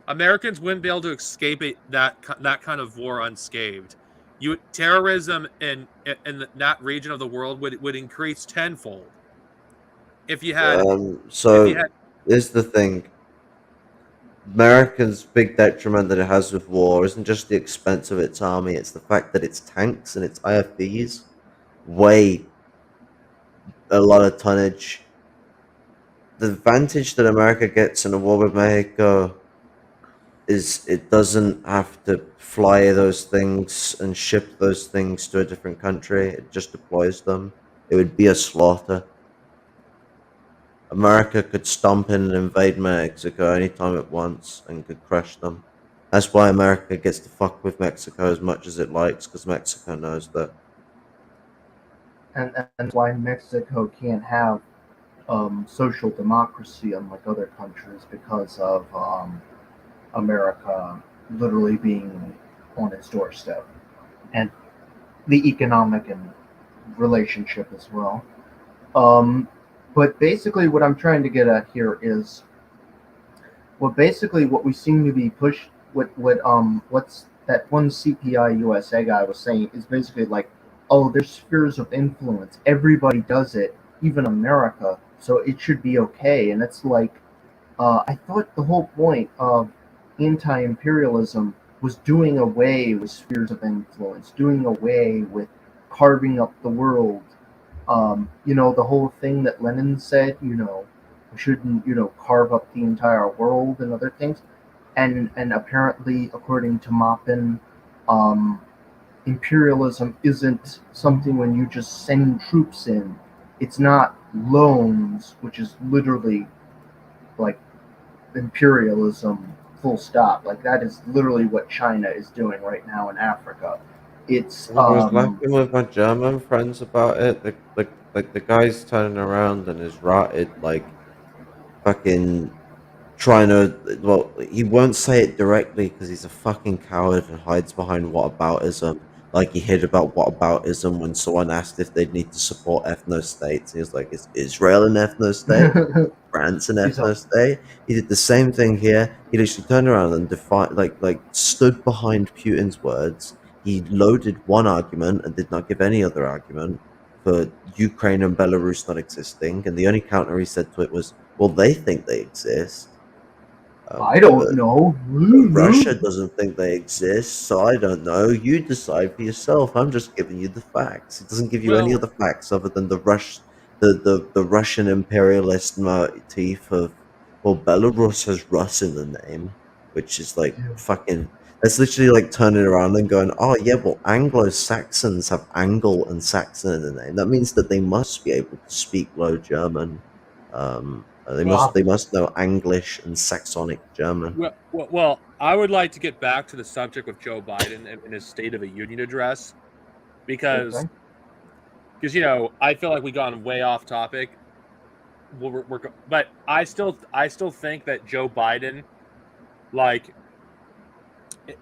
Americans wouldn't be able to escape that kind of war unscathed. Terrorism in that region of the world would increase tenfold. If you had, Here's the thing. America's big detriment that it has with war isn't just the expense of its army, it's the fact that its tanks and its IFVs weigh a lot of tonnage. The advantage that America gets in a war with Mexico is it doesn't have to fly those things and ship those things to a different country. It just deploys them. It would be a slaughter. America could stomp in and invade Mexico anytime it wants and could crush them. That's why America gets to fuck with Mexico as much as it likes, because Mexico knows that. And why Mexico can't have social democracy unlike other countries, because of America literally being on its doorstep, and the economic and relationship as well. But basically, what I'm trying to get at here is, what we seem to be pushed. What's that one CPI USA guy was saying is basically like, oh, there's spheres of influence. Everybody does it, even America, so it should be okay. And it's like, I thought the whole point of anti-imperialism was doing away with spheres of influence, doing away with carving up the world. The whole thing that Lenin said, we shouldn't, carve up the entire world and other things. And apparently, according to Maupin, imperialism isn't something when you just send troops in. It's not loans, which is literally like imperialism, full stop. Like, that is literally what China is doing right now in Africa. It's I was laughing with my German friends about it. The guy's turning around and is rotted, like fucking trying to. Well, he won't say it directly because he's a fucking coward and hides behind whataboutism. Like he hid about whataboutism when someone asked if they'd need to support ethno-states. He was like, "Is Israel an ethno-state? France an He's all- ethno-state?" He did the same thing here. He literally turned around and stood behind Putin's words. He loaded one argument and did not give any other argument for Ukraine and Belarus not existing. And the only counter he said to it was, "Well, they think they exist. I don't know. Russia doesn't think they exist, so I don't know. You decide for yourself. I'm just giving you the facts." It doesn't give you any Well- other facts other than the Russian imperialist motif of, well, Belarus has Rus in the name, which is like Yeah. fucking. That's literally like turning around and going, "Oh yeah, well, Anglo-Saxons have Angle and Saxon in the name. That means that they must be able to speak Low German. They must know Anglish and Saxonic German." Well, I would like to get back to the subject with Joe Biden and his State of a Union address, because Okay. you know, I feel like we gone way off topic. But I still think that Joe Biden, like,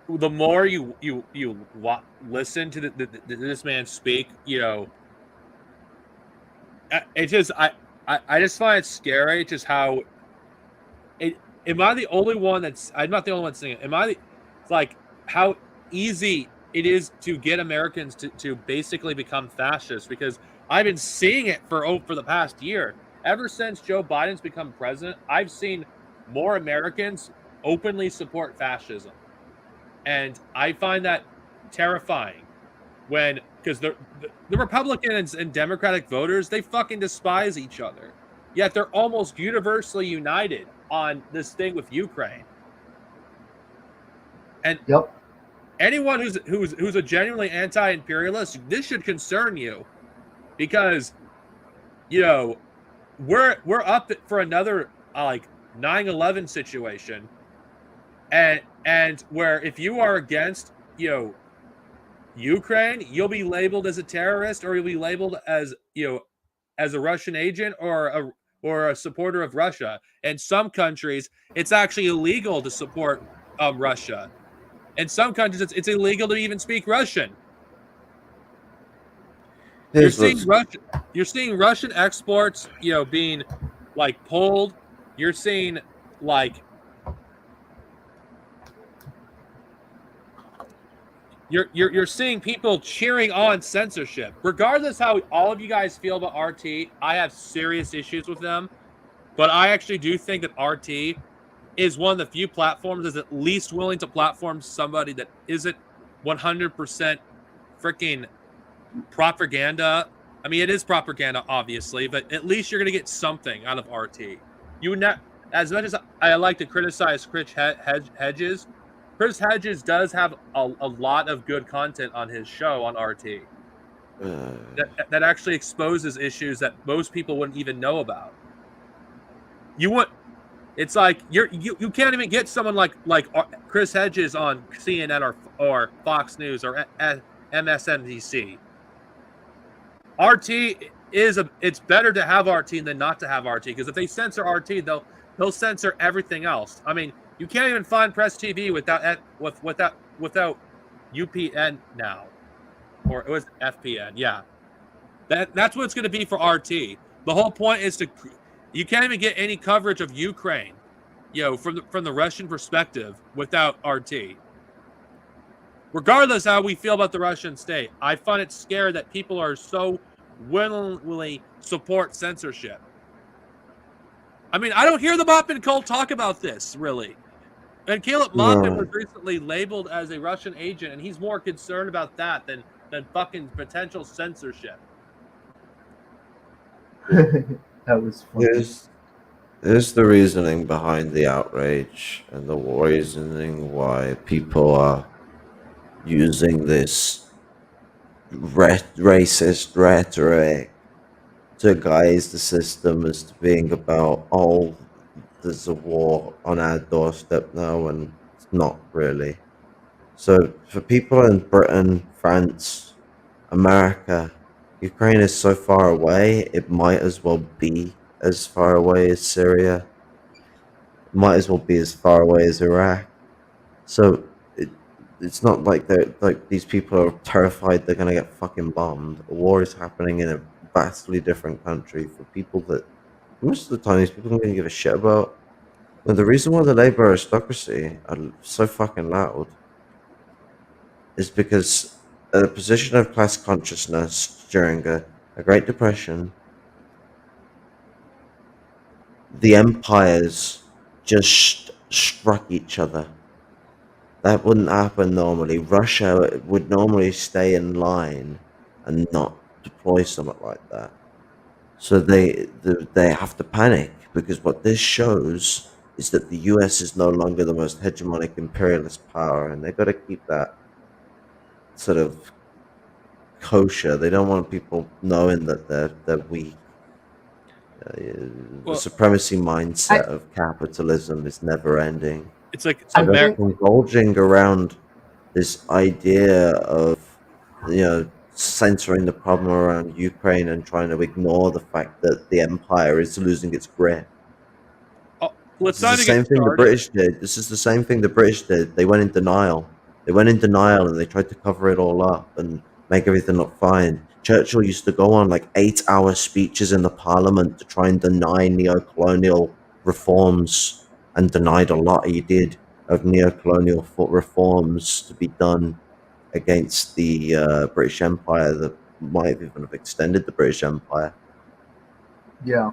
the more you listen to this man speak, you know, it just I just find it scary just how it. Am I the only one that's? I'm not the only one saying it. It's like how easy it is to get Americans to basically become fascists, because I've been seeing it for the past year. Ever since Joe Biden's become president, I've seen more Americans openly support fascism. And I find that terrifying because the Republicans and Democratic voters, they fucking despise each other. Yet they're almost universally united on this thing with Ukraine. And Yep. anyone who's a genuinely anti-imperialist, this should concern you, because, you know, we're up for another like 9/11 situation, and where if you are against, you know, Ukraine, you'll be labeled as a terrorist, or you'll be labeled as, you know, as a Russian agent or a supporter of Russia. In some countries, it's actually illegal to support Russia. In some countries, it's illegal to even speak Russian. You're seeing Russian exports, you know, being like pulled. You're seeing like you're seeing people cheering on censorship. Regardless how all of you guys feel about RT, I have serious issues with them. But I actually do think that RT is one of the few platforms that's at least willing to platform somebody that isn't 100% freaking propaganda. I mean, it is propaganda, obviously, but at least you're going to get something out of RT. You would not, as much as I like to criticize Chris Hedges, Chris Hedges does have a lot of good content on his show on RT that actually exposes issues that most people wouldn't even know about. It's like you can't even get someone like Chris Hedges on CNN or Fox News or MSNBC. RT it's better to have RT than not to have RT, because if they censor RT, they'll censor everything else. I mean, you can't even find Press TV without UPN now, or it was FPN. Yeah, that's what it's going to be for RT. The whole point is you can't even get any coverage of Ukraine, you know, from the Russian perspective without RT. Regardless how we feel about the Russian state, I find it scary that people are so willingly support censorship. I mean, I don't hear the Moppin Cult talk about this, really. And Caleb Moppin was recently labeled as a Russian agent, and he's more concerned about that than fucking potential censorship. That was funny. There's the reasoning behind the outrage, and the reasoning why people are using this racist rhetoric to guise the system as to being about, oh, there's a war on our doorstep now, and it's not really. So for people in Britain, France, America, Ukraine is so far away, it might as well be as far away as Syria. It might as well be as far away as Iraq. So it's not like these people are terrified they're gonna get fucking bombed. A war is happening in a vastly different country for people that most of the time these people don't even give a shit about. And the reason why the Labour aristocracy are so fucking loud is because a position of class consciousness during a Great Depression, the empires just struck each other. That wouldn't happen normally. Russia would normally stay in line and not deploy something like that. So they have to panic because what this shows is that the US is no longer the most hegemonic imperialist power, and they've got to keep that sort of kosher. They don't want people knowing that they're weak. The Well, supremacy mindset of capitalism is never ending. it's like I So they're think- indulging around this idea of, censoring the problem around Ukraine and trying to ignore the fact that the empire is losing its grip. let's This not is the even same get thing the started. British did. This is the same thing the British did. They went in denial. They went in denial and they tried to cover it all up and make everything look fine. Churchill used to go on like 8-hour speeches in the Parliament to try and deny neo-colonial reforms, and denied a lot he did of neo-colonial reforms to be done against the British Empire that might even have extended the British Empire. Yeah.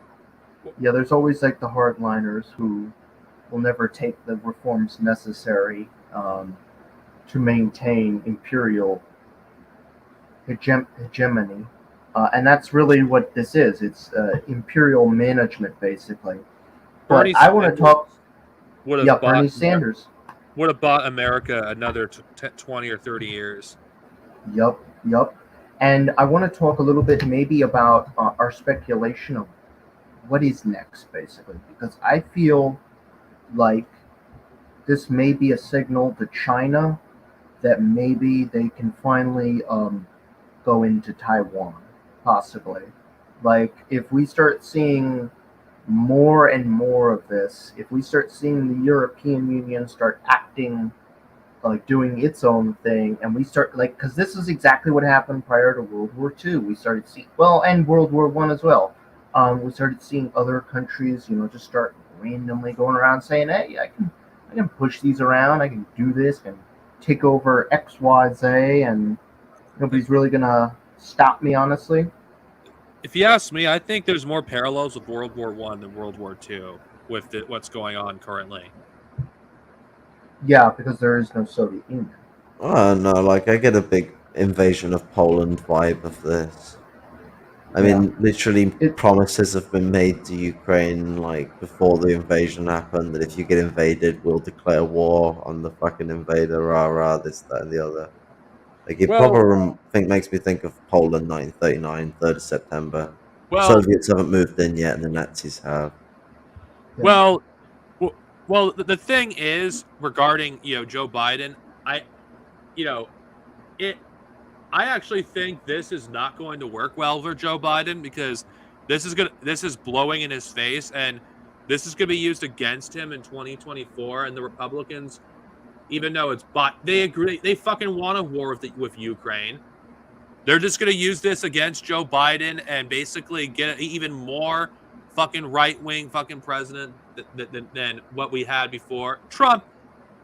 Yeah, there's always like the hardliners who will never take the reforms necessary to maintain imperial hegemony. And that's really what this is. It's imperial management, basically. But Bernie I want to Sanders talk. would have Yeah, bought Bernie Sanders. would have bought America another 20 or 30 years. Yup. And I want to talk a little bit maybe about our speculation of what is next, basically, because I feel like this may be a signal to China that maybe they can finally go into Taiwan, possibly. Like, if we start seeing more and more of this, if we start seeing the European Union start acting like doing its own thing, and we start like, because this is exactly what happened prior to World War II. We started seeing, well, and World War I as well. We started seeing other countries, just start randomly going around saying, "Hey, I can push these around. I can do this. I can take over X, Y, Z, and nobody's really gonna stop me." Honestly, If you ask me, I think there's more parallels with World War I than World War II with what's going on currently. yeah, because there is no Soviet Union. Oh no, like I get a big invasion of Poland vibe of this. I mean, literally promises have been made to Ukraine like before the invasion happened that if you get invaded, we'll declare war on the fucking invader, rah, this, that, and the other. Like it makes me think of Poland 1939, 3rd of September. Well, Soviets haven't moved in yet, and the Nazis have. Well, the thing is regarding Joe Biden, I actually think this is not going to work well for Joe Biden because this is blowing in his face, and this is going to be used against him in 2024. And the Republicans, even though they fucking want a war with Ukraine. They're just going to use this against Joe Biden and basically get even more fucking right-wing fucking president than what we had before. Trump,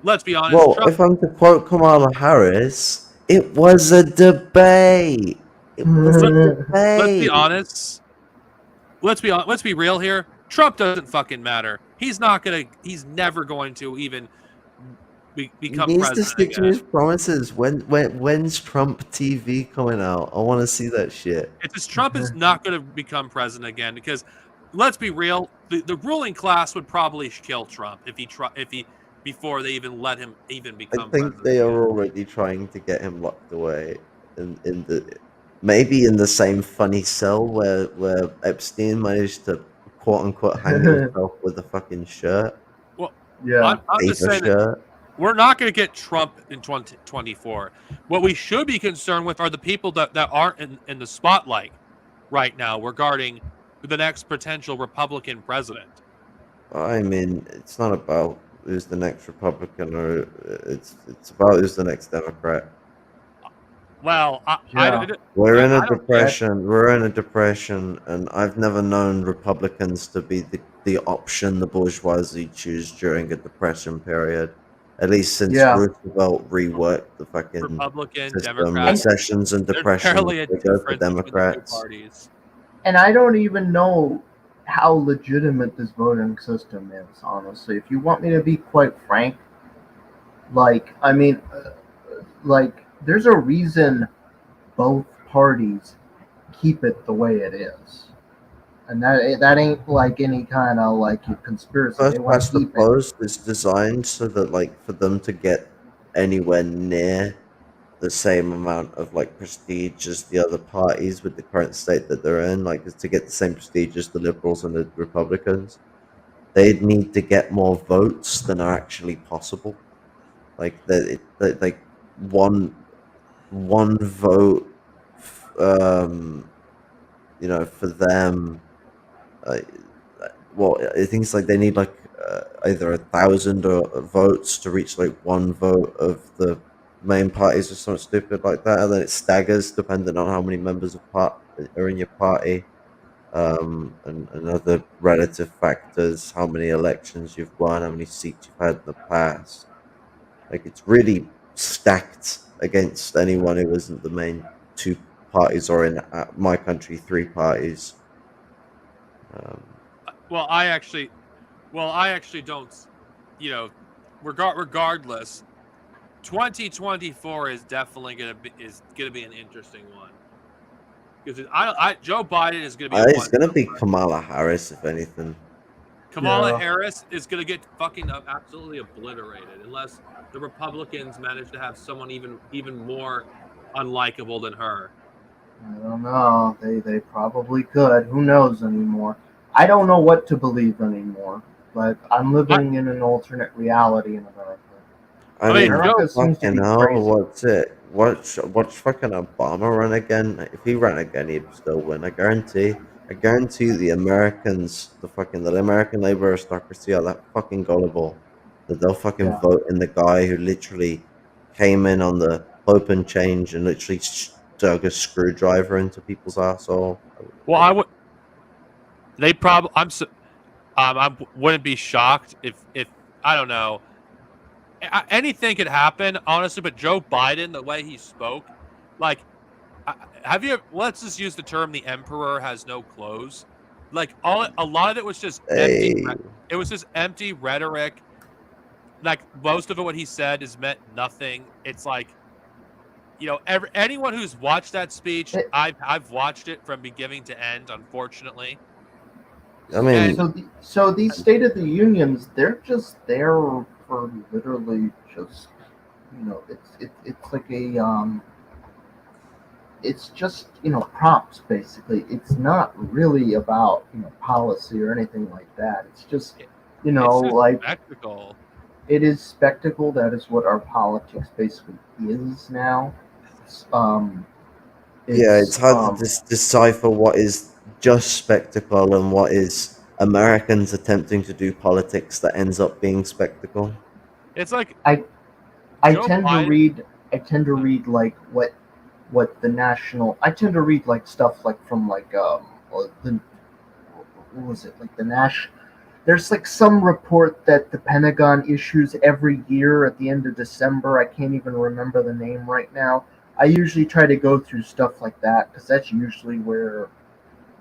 let's be honest. Well, Trump, if I'm to quote Kamala Harris, it was a debate. It was a debate. let's be honest. Let's be real here. Trump doesn't fucking matter. He's never going to even become he needs president to stick again. to his promises. When's Trump TV coming out? I want to see that shit. It's Trump is not going to become president again because, let's be real, the ruling class would probably kill Trump if he before they even let him even become I think president they again. are already trying to get him locked away maybe in the same funny cell where Epstein managed to quote unquote hang himself with a fucking shirt. Yeah, I'm just saying that we're not going to get Trump in 2024. What we should be concerned with are the people that aren't in the spotlight right now regarding the next potential Republican president. I mean, it's not about who's the next Republican, or it's about who's the next Democrat. Well, Yeah. We're in a I don't- depression. We're in a depression, and I've never known Republicans to be the option the bourgeoisie choose during a depression period. At least since Yeah. Roosevelt reworked the fucking Republican, system, Democrat. recessions and There's depressions, barely a they go for difference between the two Democrats. parties. And I don't even know how legitimate this voting system is, honestly. If you want me to be quite frank, like, I mean, like, there's a reason both parties keep it the way it is. And that ain't like any kind of like conspiracy. They First want past to the keep it. post is designed so that, like, for them to get anywhere near the same amount of like prestige as the other parties with the current state that they're in, like to get the same prestige as the Liberals and the Republicans, they'd need to get more votes than are actually possible. Like like one vote, you know, for them. Uh, well, I think it's like they need like either 1,000 or votes to reach like one vote of the main parties or something stupid like that, and then it staggers depending on how many members of part are in your party, and other relative factors, how many elections you've won, how many seats you've had in the past. Like it's really stacked against anyone who isn't the main two parties, or in my country, three parties. Well, I actually don't. You know, regardless, 2024 is definitely gonna be an interesting one because Joe Biden is gonna be. It's gonna be Kamala Harris, if anything. Kamala Yeah. Harris is gonna get fucking absolutely obliterated unless the Republicans manage to have someone even more unlikable than her. I don't know. They probably could. Who knows anymore? I don't know what to believe anymore. Like I'm living in an alternate reality in America. I mean, mean, America seems to fucking be hell, crazy. what's it? Watch fucking Obama run again. If he ran again, he'd still win. I guarantee. I guarantee the Americans, the American labor aristocracy are that fucking gullible that they'll fucking Yeah. vote in the guy who literally came in on the hope and change and literally dug a screwdriver into people's asshole. Well, I would. They probably. I wouldn't be shocked if I don't know. Anything could happen, honestly. But Joe Biden, the way he spoke, like, have you? Let's just use the term "the emperor has no clothes." Like a lot of it was just empty. Hey. It was just empty rhetoric. Like most of it, what he said is meant nothing. It's like, you know, anyone who's watched that speech, I've watched it from beginning to end. Unfortunately, I mean, So these State of the Unions, they're just there for literally just, you know, it's like a it's just, you know, prompts basically. It's not really about, you know, policy or anything like that. It's just, you know, it's just like spectacle. it is spectacle. That is what our politics basically is now. It's, it's hard to decipher what is just spectacle and what is Americans attempting to do politics that ends up being spectacle. It's like I Joe tend Biden- to read like what the national. I tend to read like stuff like from like what was it, like the national. There's like some report that the Pentagon issues every year at the end of December. I can't even remember the name right now. I usually try to go through stuff like that because that's usually where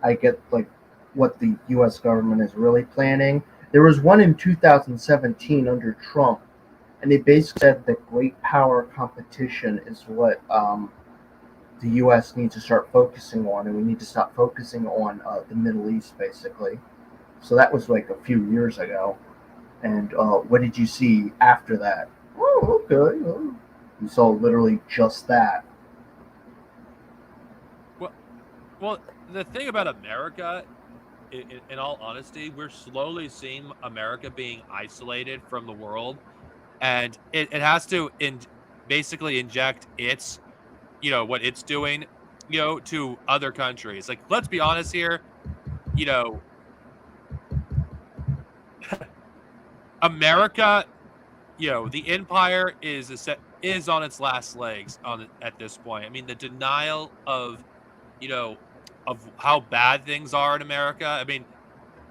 I get like what the U.S. government is really planning. There was one in 2017 under Trump, and they basically said that great power competition is what the U.S. needs to start focusing on, and we need to stop focusing on the Middle East, basically. So that was like a few years ago. And what did you see after that? Oh, okay. Oh. You saw literally just that. Well, the thing about America, in all honesty, we're slowly seeing America being isolated from the world, and it has to basically inject its, you know, what it's doing, you know, to other countries. Like, let's be honest here, you know, America, the empire is on its last legs at this point. I mean, the denial of, of how bad things are in America. I mean,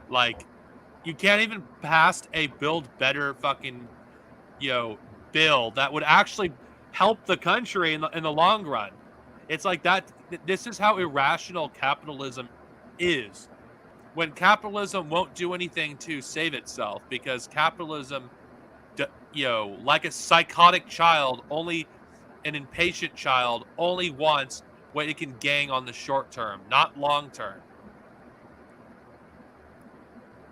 like, you can't even pass a build better fucking, bill that would actually help the country in the long run. It's like that. This is how irrational capitalism is. When capitalism won't do anything to save itself, because capitalism, like a psychotic child, an impatient child, only wants what it can gain on the short term, not long term.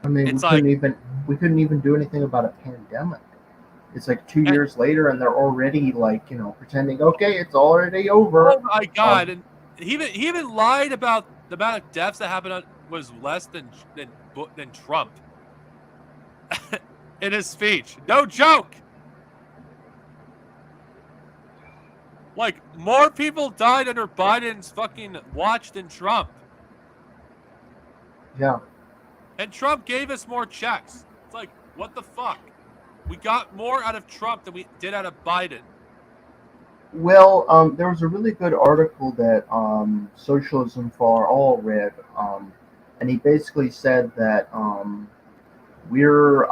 I mean, It's we couldn't even do anything about a pandemic. It's like 2 And- years later, and they're already like, pretending, okay, it's already over. Oh my god! And he even lied about the amount of deaths that happened was less than Trump in his speech. No joke. Like, more people died under Biden's fucking watch than Trump. Yeah. And Trump gave us more checks. It's like, what the fuck? We got more out of Trump than we did out of Biden. Well, there was a really good article that Socialism for All read, and he basically said that we're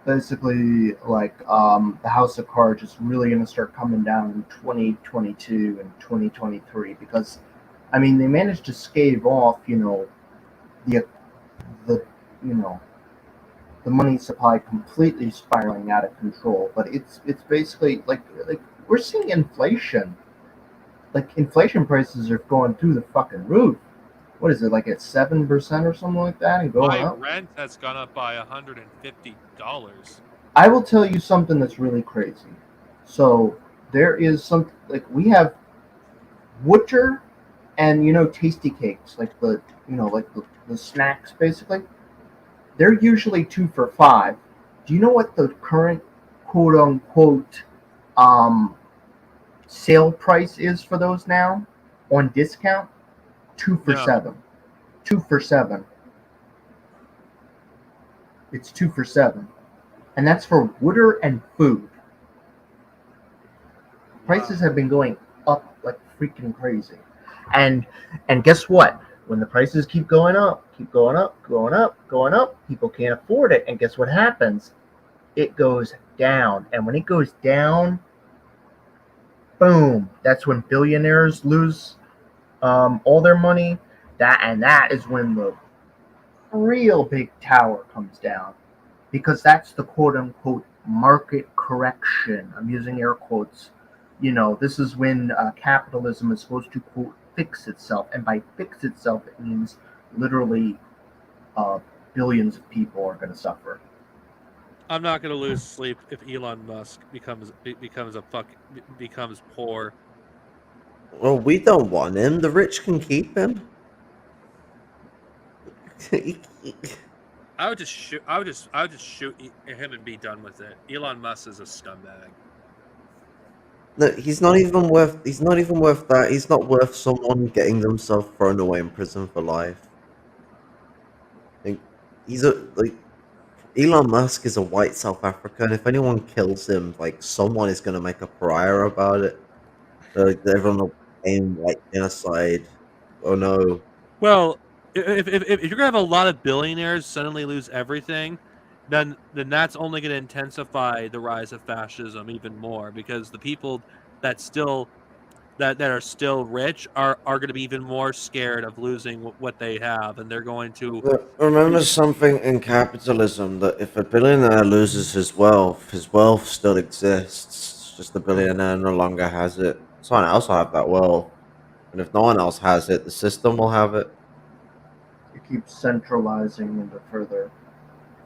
basically like the house of cards is really going to start coming down in 2022 and 2023 because, I mean, they managed to stave off, the the money supply completely spiraling out of control. But it's basically like we're seeing inflation. Like, inflation prices are going through the fucking roof. What is it, like at 7% or something like that, and going My up? rent has gone up by $150. I will tell you something that's really crazy. So there is some, like, we have Wooter and Tasty Cakes, like the the snacks basically. They're usually 2 for $5. Do you know what the current quote unquote sale price is for those now on discount? 2 for No. $7. 2 for $7. It's 2 for $7. And that's for Wooter and food. Prices have been going up like freaking crazy. And guess what? When the prices keep going up, going up, people can't afford it. And guess what happens? It goes down. And when it goes down, boom, that's when billionaires lose all their money. That is when the real big tower comes down, because that's the quote unquote market correction. I'm using air quotes. This is when capitalism is supposed to quote fix itself, and by fix itself it means literally billions of people are going to suffer. I'm not going to lose sleep if Elon Musk becomes poor. Well, we don't want him. The rich can keep him. I would just shoot him and be done with it. Elon Musk is a scumbag. No, he's not even worth that. He's not worth someone getting themselves thrown away in prison for life. Like, Elon Musk is a white South African. If anyone kills him, like, someone is gonna make a pariah about it. Like, everyone will blame white genocide. Oh no. Well, if you're gonna have a lot of billionaires suddenly lose everything, then that's only going to intensify the rise of fascism even more, because the people that are still rich are going to be even more scared of losing what they have, and they're going to Remember something in capitalism, that if a billionaire loses his wealth still exists. It's just the billionaire no longer has it. Someone else will have that wealth. And if no one else has it, the system will have it. It keeps centralizing into further.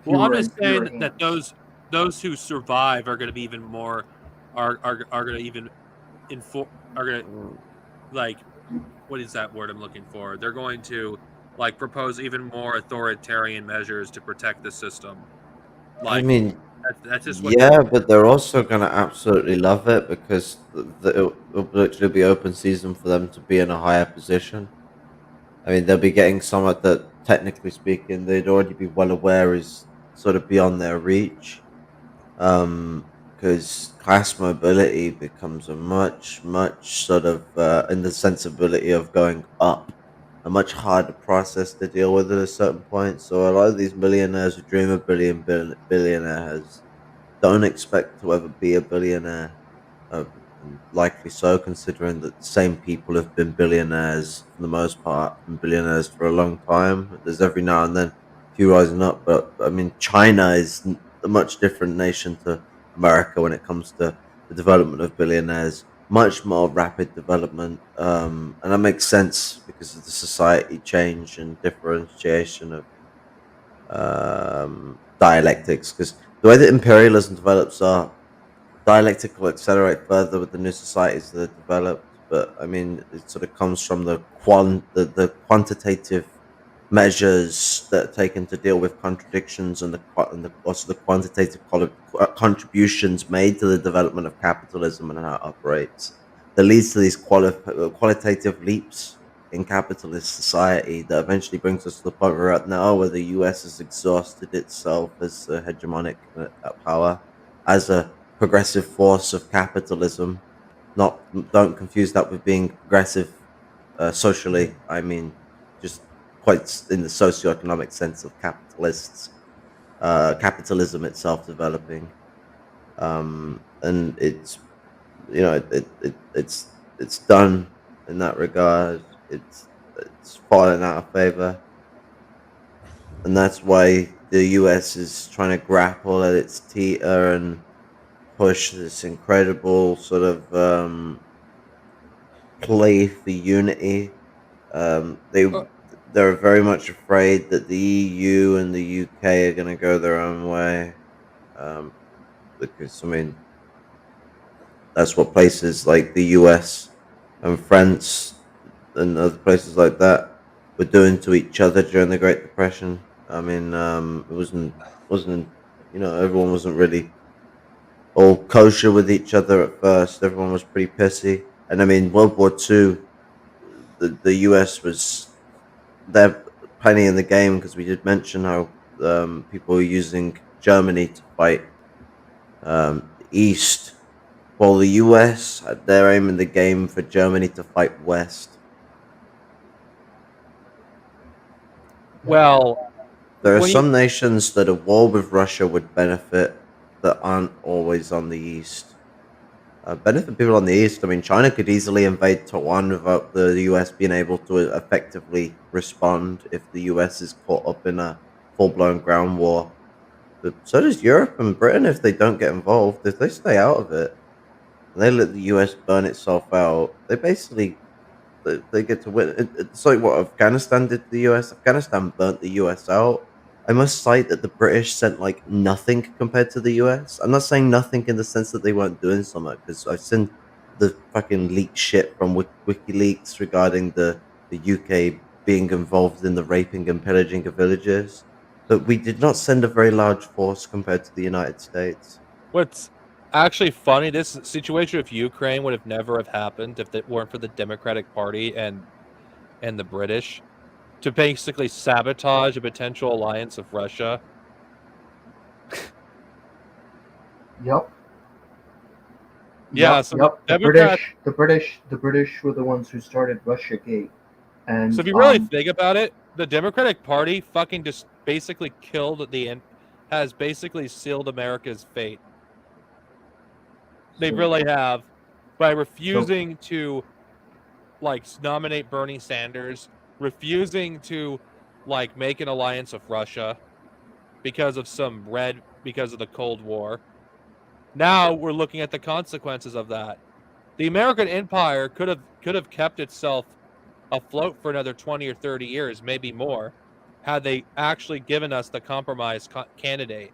Well, I'm fewer just and fewer saying that hands. those who survive are going to be even more are going to even are going to, like, what is that word I'm looking for? They're going to, like, propose even more authoritarian measures to protect the system. Like, I mean, that's just what. yeah, but they're also going to absolutely love it, because it'll literally be open season for them to be in a higher position. I mean, they'll be getting some of technically speaking, they'd already be well aware is sort of beyond their reach. Because class mobility becomes a much sort of in the sensibility of going up, a much harder process to deal with at a certain point. So a lot of these millionaires who dream of billionaires don't expect to ever be a billionaire. And likely so, considering that the same people have been billionaires for the most part, been billionaires for a long time. There's every now and then a few rising up, but I mean, China is a much different nation to America when it comes to the development of billionaires. Much more rapid development, and that makes sense because of the society change and differentiation of dialectics. Because the way that imperialism develops are dialectic will accelerate further with the new societies that are developed, but I mean, it sort of comes from the quantitative measures that are taken to deal with contradictions and also the quantitative contributions made to the development of capitalism and how it operates that leads to these qualitative leaps in capitalist society that eventually brings us to the point we're at now, where the US has exhausted itself as a hegemonic power, as a progressive force of capitalism. Not Don't confuse that with being progressive socially. I mean, just quite in the socioeconomic sense of capitalism itself developing, and it's it's done in that regard. It's fallen out of favor, and that's why the US is trying to grapple at its teeter and push this incredible sort of play for unity. They're very much afraid that the EU and the UK are going to go their own way, because I mean that's what places like the US and France and other places like that were doing to each other during the Great Depression. I mean, it wasn't everyone wasn't really all kosher with each other at first. Everyone was pretty pissy, and I mean, World War II, the US was there plenty in the game because we did mention how people were using Germany to fight the East, while the US had their aim in the game for Germany to fight West. Well, There are when you some nations that a war with Russia would benefit that aren't always on the East. Benefit people on the East. I mean, China could easily invade Taiwan without the US being able to effectively respond if the US is caught up in a full blown ground war. But so does Europe and Britain if they don't get involved. If they stay out of it and they let the US burn itself out, they basically they get to win. It's like what Afghanistan did to the US. Afghanistan burnt the US out. I must cite that the British sent like nothing compared to the US. I'm not saying nothing in the sense that they weren't doing something, because I've seen the fucking leaked shit from WikiLeaks regarding the UK being involved in the raping and pillaging of villages. But we did not send a very large force compared to the United States. What's actually funny, this situation with Ukraine would have never have happened if it weren't for the Democratic Party and the British to basically sabotage a potential alliance of Russia. Yep. Yeah, Yep. so Yep. the The Democrats. The British were the ones who started RussiaGate, and So if you really think about it, the Democratic Party fucking just basically killed has basically sealed America's fate. They so- really have, by refusing to like nominate Bernie Sanders, refusing to like make an alliance with Russia because of because of the Cold War. Now we're looking at the consequences of that. The American empire could have kept itself afloat for another 20 or 30 years, maybe more, had they actually given us the compromise candidate.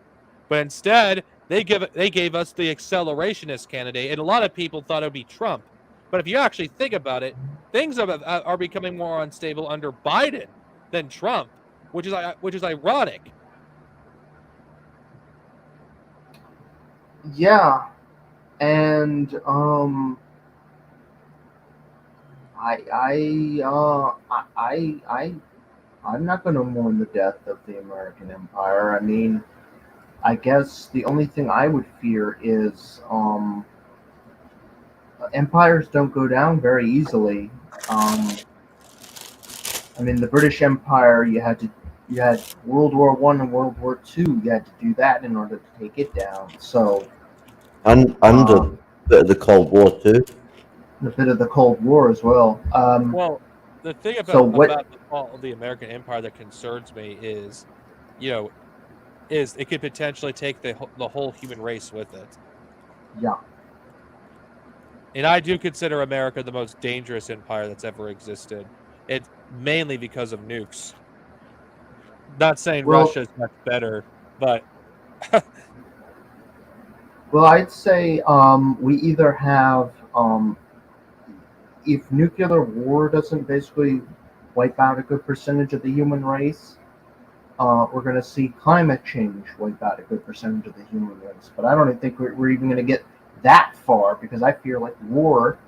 But instead, they gave us the accelerationist candidate, and a lot of people thought it would be Trump. But if you actually think about it, things are becoming more unstable under Biden than Trump, which is ironic. yeah, and I I'm not going to mourn the death of the American Empire. I mean, I guess the only thing I would fear is empires don't go down very easily. I mean, the British Empire, you had World War One and World War Two. You had to do that in order to take it down. So, And a bit of the Cold War too. a bit of the Cold War as well. Well, the thing So what- about the fall of the American Empire that concerns me is, is it could potentially take the whole human race with it. Yeah. And I do consider America the most dangerous empire that's ever existed. It's mainly because of nukes. Not saying Well- Russia is much better, but Well, I'd say we either have if nuclear war doesn't basically wipe out a good percentage of the human race, we're going to see climate change wipe out a good percentage of the human race. But I don't even think we're even going to get that far because I feel like war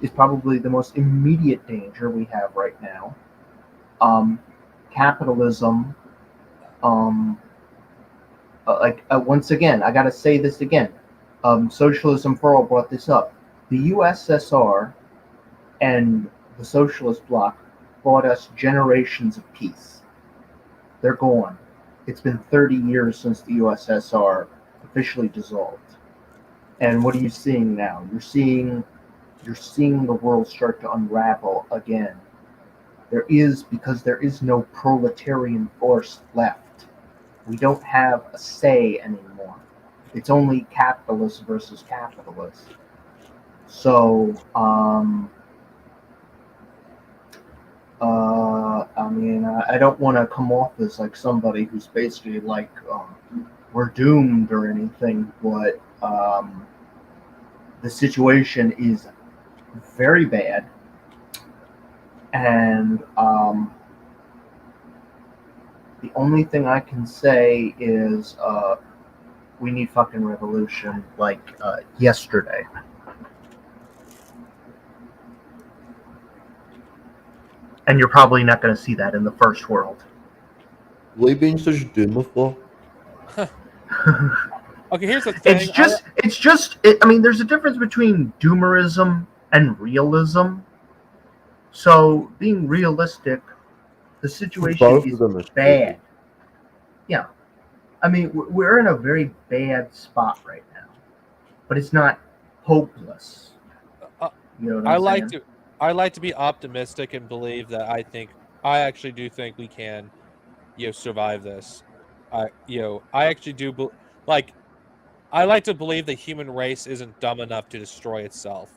is probably the most immediate danger we have right now. Capitalism, once again, I got to say this again. Socialism for all brought this up. The USSR and the socialist bloc brought us generations of peace. They're gone. It's been 30 years since the USSR officially dissolved. And what are you seeing now? You're seeing the world start to unravel again. Because there is no proletarian force left. We don't have a say anymore. It's only capitalist versus capitalist. So, I mean, I don't want to come off as like somebody who's basically like we're doomed or anything, but the situation is very bad, and the only thing I can say is we need fucking revolution like yesterday. And you're probably not going to see that in the first world. What have you been such a doomer for? okay. Here's the thing. I mean, there's a difference between doomerism and realism. So, being realistic, the situation Both is of them are bad. Yeah. I mean, we're in a very bad spot right now. But it's not hopeless. You know what I'm saying? I like to be optimistic and believe that I actually do think we can, survive this. I actually do I like to believe the human race isn't dumb enough to destroy itself.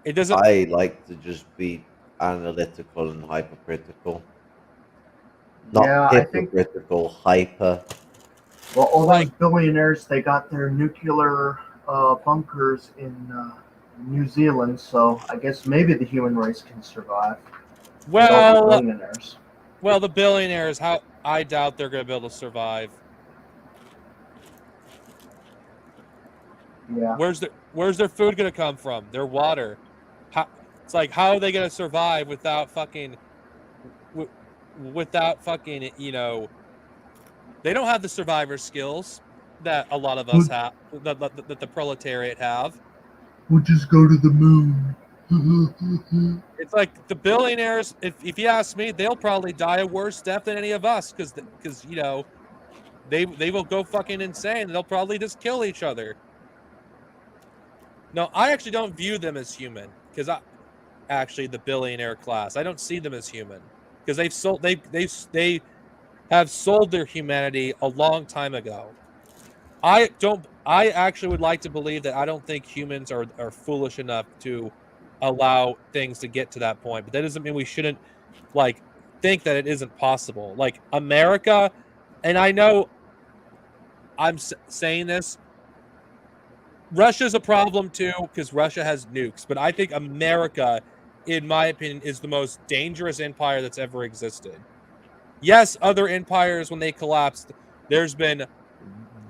It doesn't. I like to just be analytical and hypercritical. Not Yeah, I think- hypocritical, hyper. Well, all those billionaires, they got their nuclear bunkers in New Zealand, so I guess maybe the human race can survive. With all the billionaires. Well, the billionaires, I doubt they're going to be able to survive. Yeah. Where's their food going to come from? Their water. It's like, how are they going to survive without fucking, they don't have the survivor skills that a lot of us have, that the proletariat have. We'll just go to the moon. It's like the billionaires, if you ask me, they'll probably die a worse death than any of us because they will go fucking insane and they'll probably just kill each other. No, I actually don't view them as human because the billionaire class, I don't see them as human because they have sold their humanity a long time ago. I actually would like to believe that I don't think humans are foolish enough to allow things to get to that point, but that doesn't mean we shouldn't think that it isn't possible. Like America, and I know I'm saying this, Russia's a problem too because Russia has nukes, but I think America, in my opinion, is the most dangerous empire that's ever existed. Yes, other empires, when they collapsed, there's been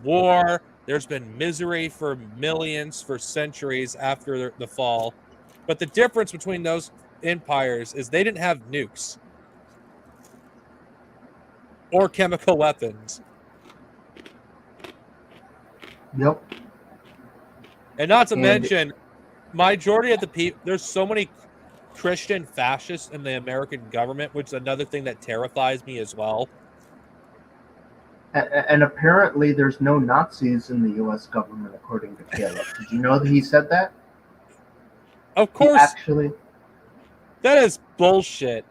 war, there's been misery for millions, for centuries after the fall. But the difference between those empires is they didn't have nukes. or chemical weapons. Yep. And not to And- mention, majority of the people, there's so many Christian fascists in the American government, which is another thing that terrifies me as well. And apparently, there's no Nazis in the U.S. government, according to Caleb. Did you know that he said that? Of He course, actually that is bullshit.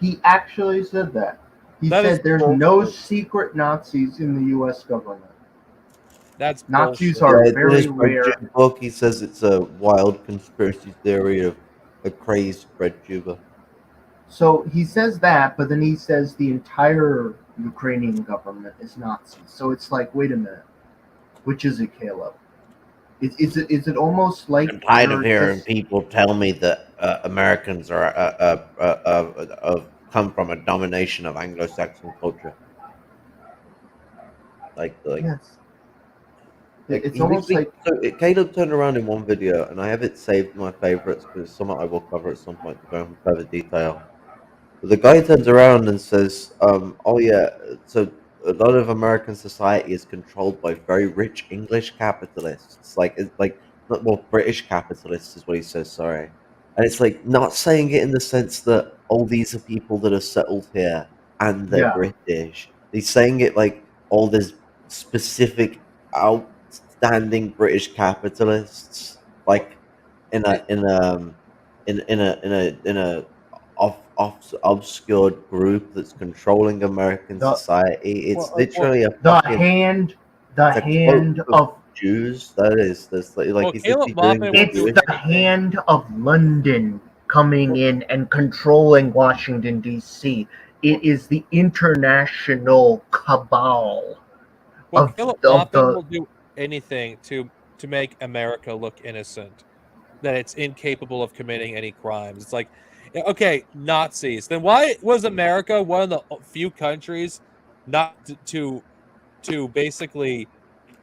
said that. He That is said there's no bullshit. secret Nazis in the U.S. government. That's Nazis bullshit. are in very his rare. book, he says it's a wild conspiracy theory of a crazed bread tuber. So he says that, but then he says the entire Ukrainian government is Nazi. So it's like, wait a minute, which is it, Caleb? Is it almost like I'm tired of you're hearing just- people tell me that Americans are come from a domination of Anglo-Saxon culture. Like Yes. It's he almost literally- like Caleb turned around in one video, and I have it saved in my favorites because it's something I will cover at some point to go into further detail. But the guy turns around and says, "Oh yeah, so a lot of American society is controlled by very rich English capitalists. Well, British capitalists is what he says. Sorry, and it's like not saying it in the sense that these are people that are settled here and they're Yeah. British. He's saying it like all these specific outstanding British capitalists, like in a obscured group that's controlling American society. It's literally a the fucking hand it's a hand cloak of Jews. That is, that's like he's Caleb literally Maupin doing will it's do Jewish. the hand of London coming in and controlling Washington D.C. It is the international cabal. Well, of- Caleb of Maupin the- will do anything to make America look innocent, that it's incapable of committing any crimes. It's like, okay, Nazis. Then why was America one of the few countries not to basically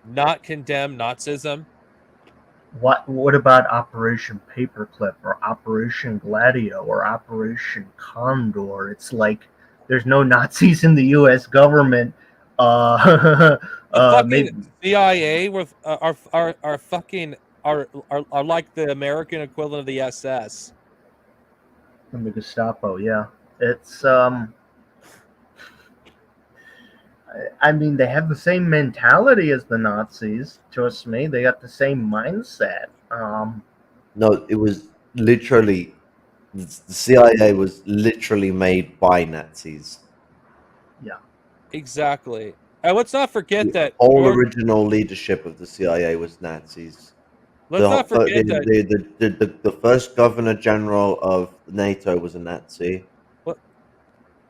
not condemn Nazism? What about Operation Paperclip or Operation Gladio or Operation Condor? It's like there's no Nazis in the U.S. government. The fucking Maybe CIA with are fucking are like the American equivalent of the SS. from the Gestapo. Yeah, it's I mean, they have the same mentality as the Nazis. Trust me, they got the same mindset. No, it was literally the CIA was literally made by Nazis. Exactly. And let's not forget The that whole George, original leadership of the CIA was Nazis. let's not forget that The first governor general of NATO was a Nazi.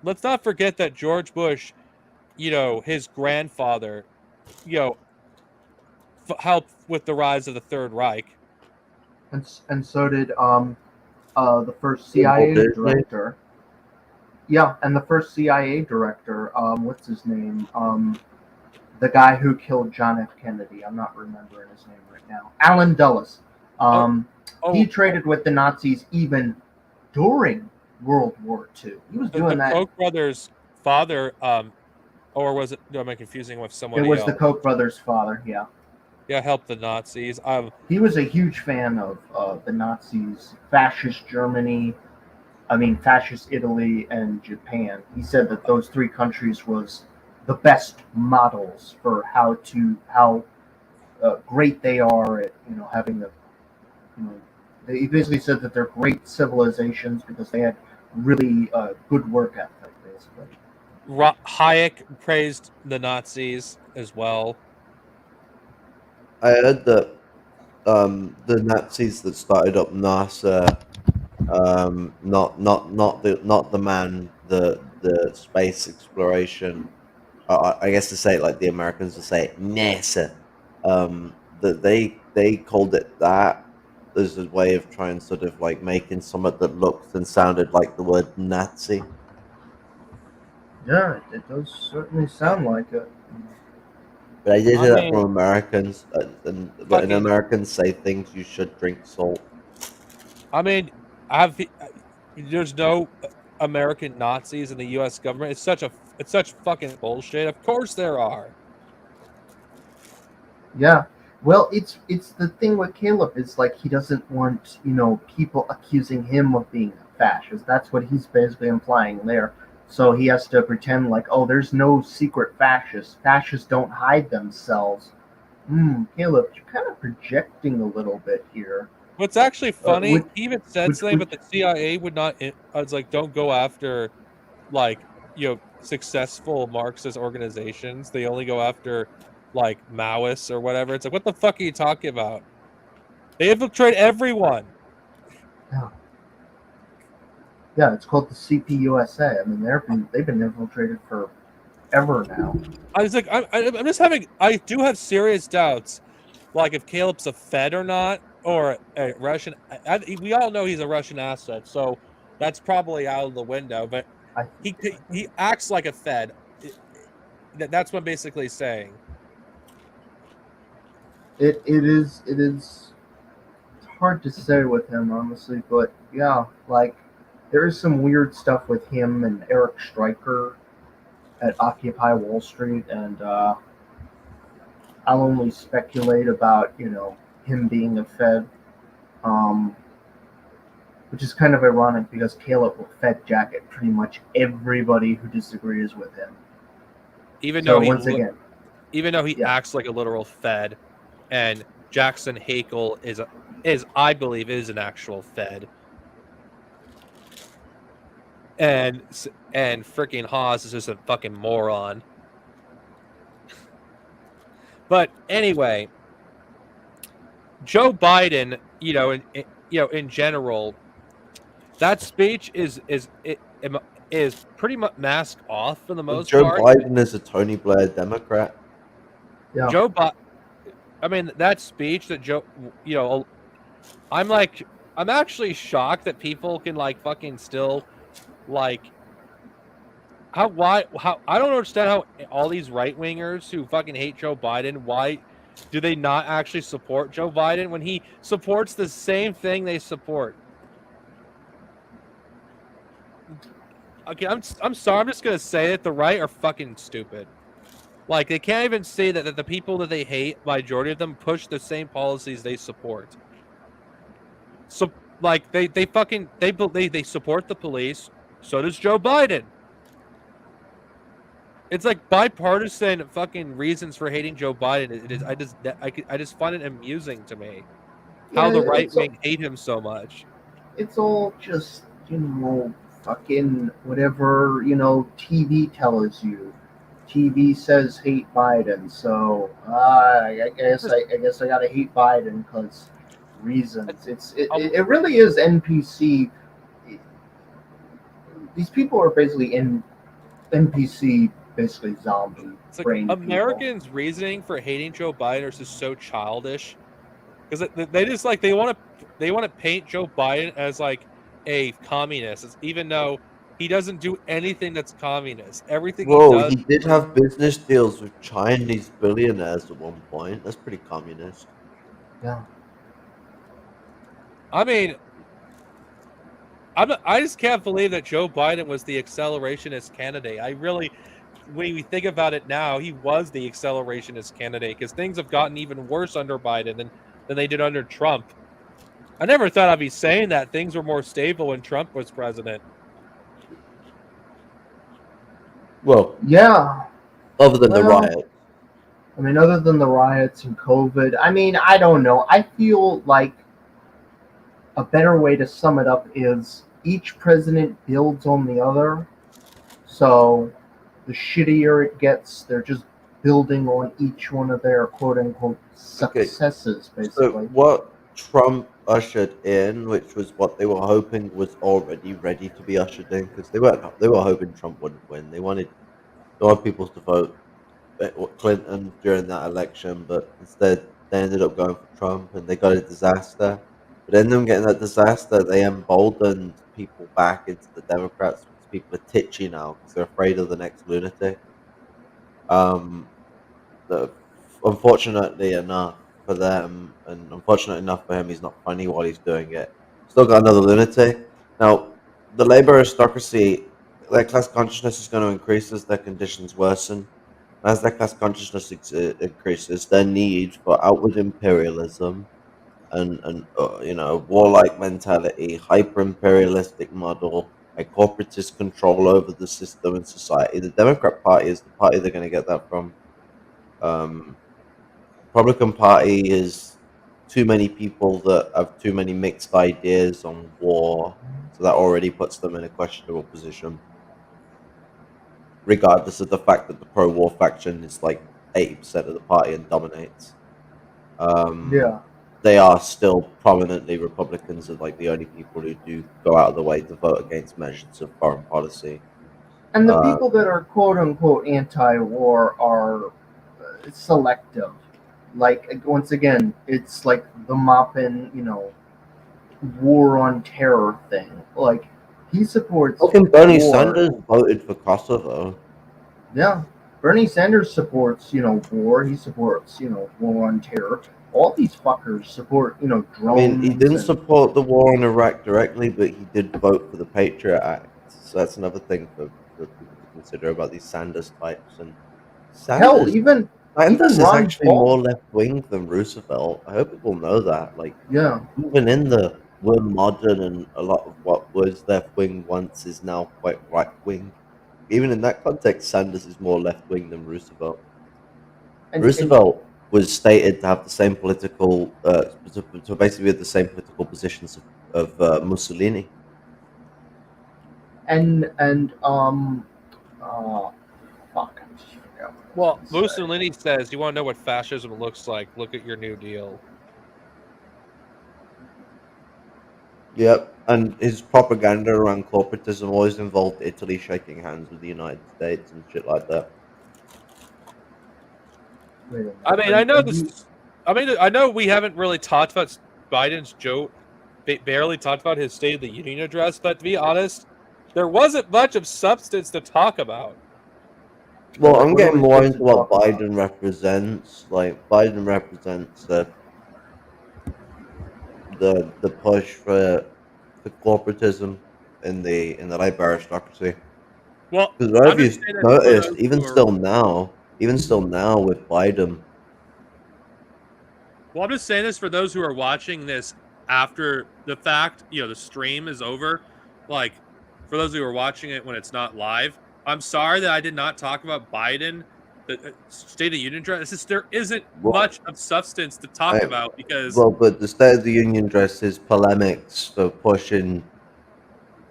let's not forget that George Bush, his grandfather, helped with the rise of the Third Reich. And so did the first CIA Disney. director. Yeah, and the first CIA director, what's his name? The guy who killed John F. Kennedy. I'm not remembering his name right now. Allen Dulles. He traded with the Nazis even during World War II. He was doing the that. Koch brothers' father, or was it? No, am I confusing with someone It was else? the Koch brothers' father. Yeah, Yeah, helped the Nazis. he was a huge fan of the Nazis, fascist Germany. Fascist Italy and Japan. He said that those three countries was the best models for how great they are at having They basically said that they're great civilizations because they had really good work ethic, basically. Hayek praised the Nazis as well. I heard that the Nazis that started up NASA, not the man, the space exploration. I guess to say it like the Americans would say it, NASA. That they called it that as a way of trying sort of like making something that looked and sounded like the word Nazi. Yeah, it does certainly sound like it. But I did I hear that mean, from Americans, and when fucking- Americans say things, you should drink salt. I mean, there's no American Nazis in the U.S. government. It's such fucking bullshit. Of course there are. Yeah. Well, it's the thing with Caleb is like he doesn't want people accusing him of being a fascist. That's what he's basically implying there. So he has to pretend like, oh, there's no secret fascists. Fascists don't hide themselves. Caleb, you're kind of projecting a little bit here. What's actually funny, he even said which something, would- but the CIA would not. I was like, don't go after, like, successful Marxist organizations. They only go after, like, Maoists or whatever. It's like, what the fuck are you talking about? They infiltrate everyone. Yeah, it's called the CPUSA. I mean, they've been infiltrated forever now. I was like, I'm just having. I do have serious doubts, like if Caleb's a Fed or not, or a Russian. We all know he's a Russian asset, so that's probably out of the window. But he acts like a Fed. That's what I'm basically saying. It is hard to say with him, honestly, but yeah, like there is some weird stuff with him and Eric Stryker at Occupy Wall Street, and I'll only speculate about him being a Fed, which is kind of ironic because Caleb will Fed jacket pretty much everybody who disagrees with him. Even So though he Yeah. acts like a literal Fed, and Jackson Hakel is I believe is an actual Fed, and freaking Haas is just a fucking moron. But anyway, Joe Biden, in general, that speech is pretty much mask off for the most Joe part. Biden is a Tony Blair Democrat. Yeah. I mean, that speech that Joe, I'm actually shocked that people can like fucking still like how I don't understand how all these right wingers who fucking hate Joe Biden, why do they not actually support Joe Biden when he supports the same thing they support? Okay, I'm sorry, I'm just gonna say it. The right are fucking stupid. Like, they can't even say that the people that they hate, majority of them, push the same policies they support. So, like, they support the police. So does Joe Biden. It's like bipartisan fucking reasons for hating Joe Biden. It is. I just find it amusing to me how the right wing hate him so much. It's all just fucking whatever TV tells you. TV says hate Biden, so I guess I gotta hate Biden because reasons. It really is NPC. These people are basically NPC, basically zombie. It's like brain Americans' reasoning for hating Joe Biden is just so childish because they just like they want to paint Joe Biden as like a communist, even though he doesn't do anything that's communist. Everything he does. He did have business deals with Chinese billionaires at one point. That's pretty communist. Yeah. I mean, I just can't believe that Joe Biden was the accelerationist candidate. When we think about it now, he was the accelerationist candidate because things have gotten even worse under Biden than they did under Trump. I never thought I'd be saying that things were more stable when Trump was president. Well, yeah. Other than the riots. I mean, other than the riots and COVID, I mean, I don't know. I feel like a better way to sum it up is each president builds on the other. So the shittier it gets, they're just building on each one of their quote-unquote successes, basically. So what Trump ushered in, which was what they were hoping was already ready to be ushered in, because they were hoping Trump wouldn't win. They wanted people to vote Clinton during that election, but instead they ended up going for Trump, and they got a disaster. But in them getting that disaster, they emboldened people back into the Democrats. People are titchy now because they're afraid of the next lunatic. Unfortunately enough for them, and unfortunately enough for him, he's not funny while he's doing it. Still got another lunatic. Now, the labor aristocracy, their class consciousness is going to increase as their conditions worsen. As their class consciousness increases, their need for outward imperialism and warlike mentality, hyper imperialistic model, a corporatist control over the system and society. The Democrat Party is the party they're going to get that from. Um, Republican Party is too many people that have too many mixed ideas on war, so that already puts them in a questionable position, regardless of the fact that the pro-war faction is like 80% of the party and dominates. Yeah. They are still prominently Republicans are like the only people who do go out of the way to vote against measures of foreign policy. And the Uh, people that are quote unquote anti-war are selective. Like once again, it's like the Moppin, war on terror thing. Like he supports Fucking Bernie war. Sanders voted for Kosovo. Yeah, Bernie Sanders supports war. He supports war on terror. All these fuckers support I drones. mean, he didn't and- support the war in Iraq directly, but he did vote for the Patriot Act. So that's another thing for people to consider about these Sanders types. And Hell, Sanders, even Sanders is Ron actually Paul- more left wing than Roosevelt. I hope people know that. Like, yeah. even in the we're modern, and a lot of what was left wing once is now quite right wing. Even in that context, Sanders is more left wing than Roosevelt. And Roosevelt was stated to have the same political, to basically have the same political positions of Mussolini. and fuck. I just forgot what I was Well, gonna say. Mussolini says, "You want to know what fascism looks like? Look at your New Deal." Yep, and his propaganda around corporatism always involved Italy shaking hands with the United States and shit like that. Wait a minute. I mean, I know this. I mean, I know we haven't really talked about Biden's barely talked about his State of the Union address, but to be honest, there wasn't much of substance to talk about. Well, What I'm are getting we more supposed into to what talk about? Biden represents. Like, Biden represents the push for corporatism in the labor aristocracy. Well, Because I don't know I'm if just you saying that for noticed, those even who are- still now with Biden, Well, I'm just saying this for those who are watching this after the fact. The stream is over. Like, for those who are watching it when it's not live, I'm sorry that I did not talk about Biden, the State of the Union address. There isn't Well, much of substance to talk I- about because well, but the State of the Union address is polemics for pushing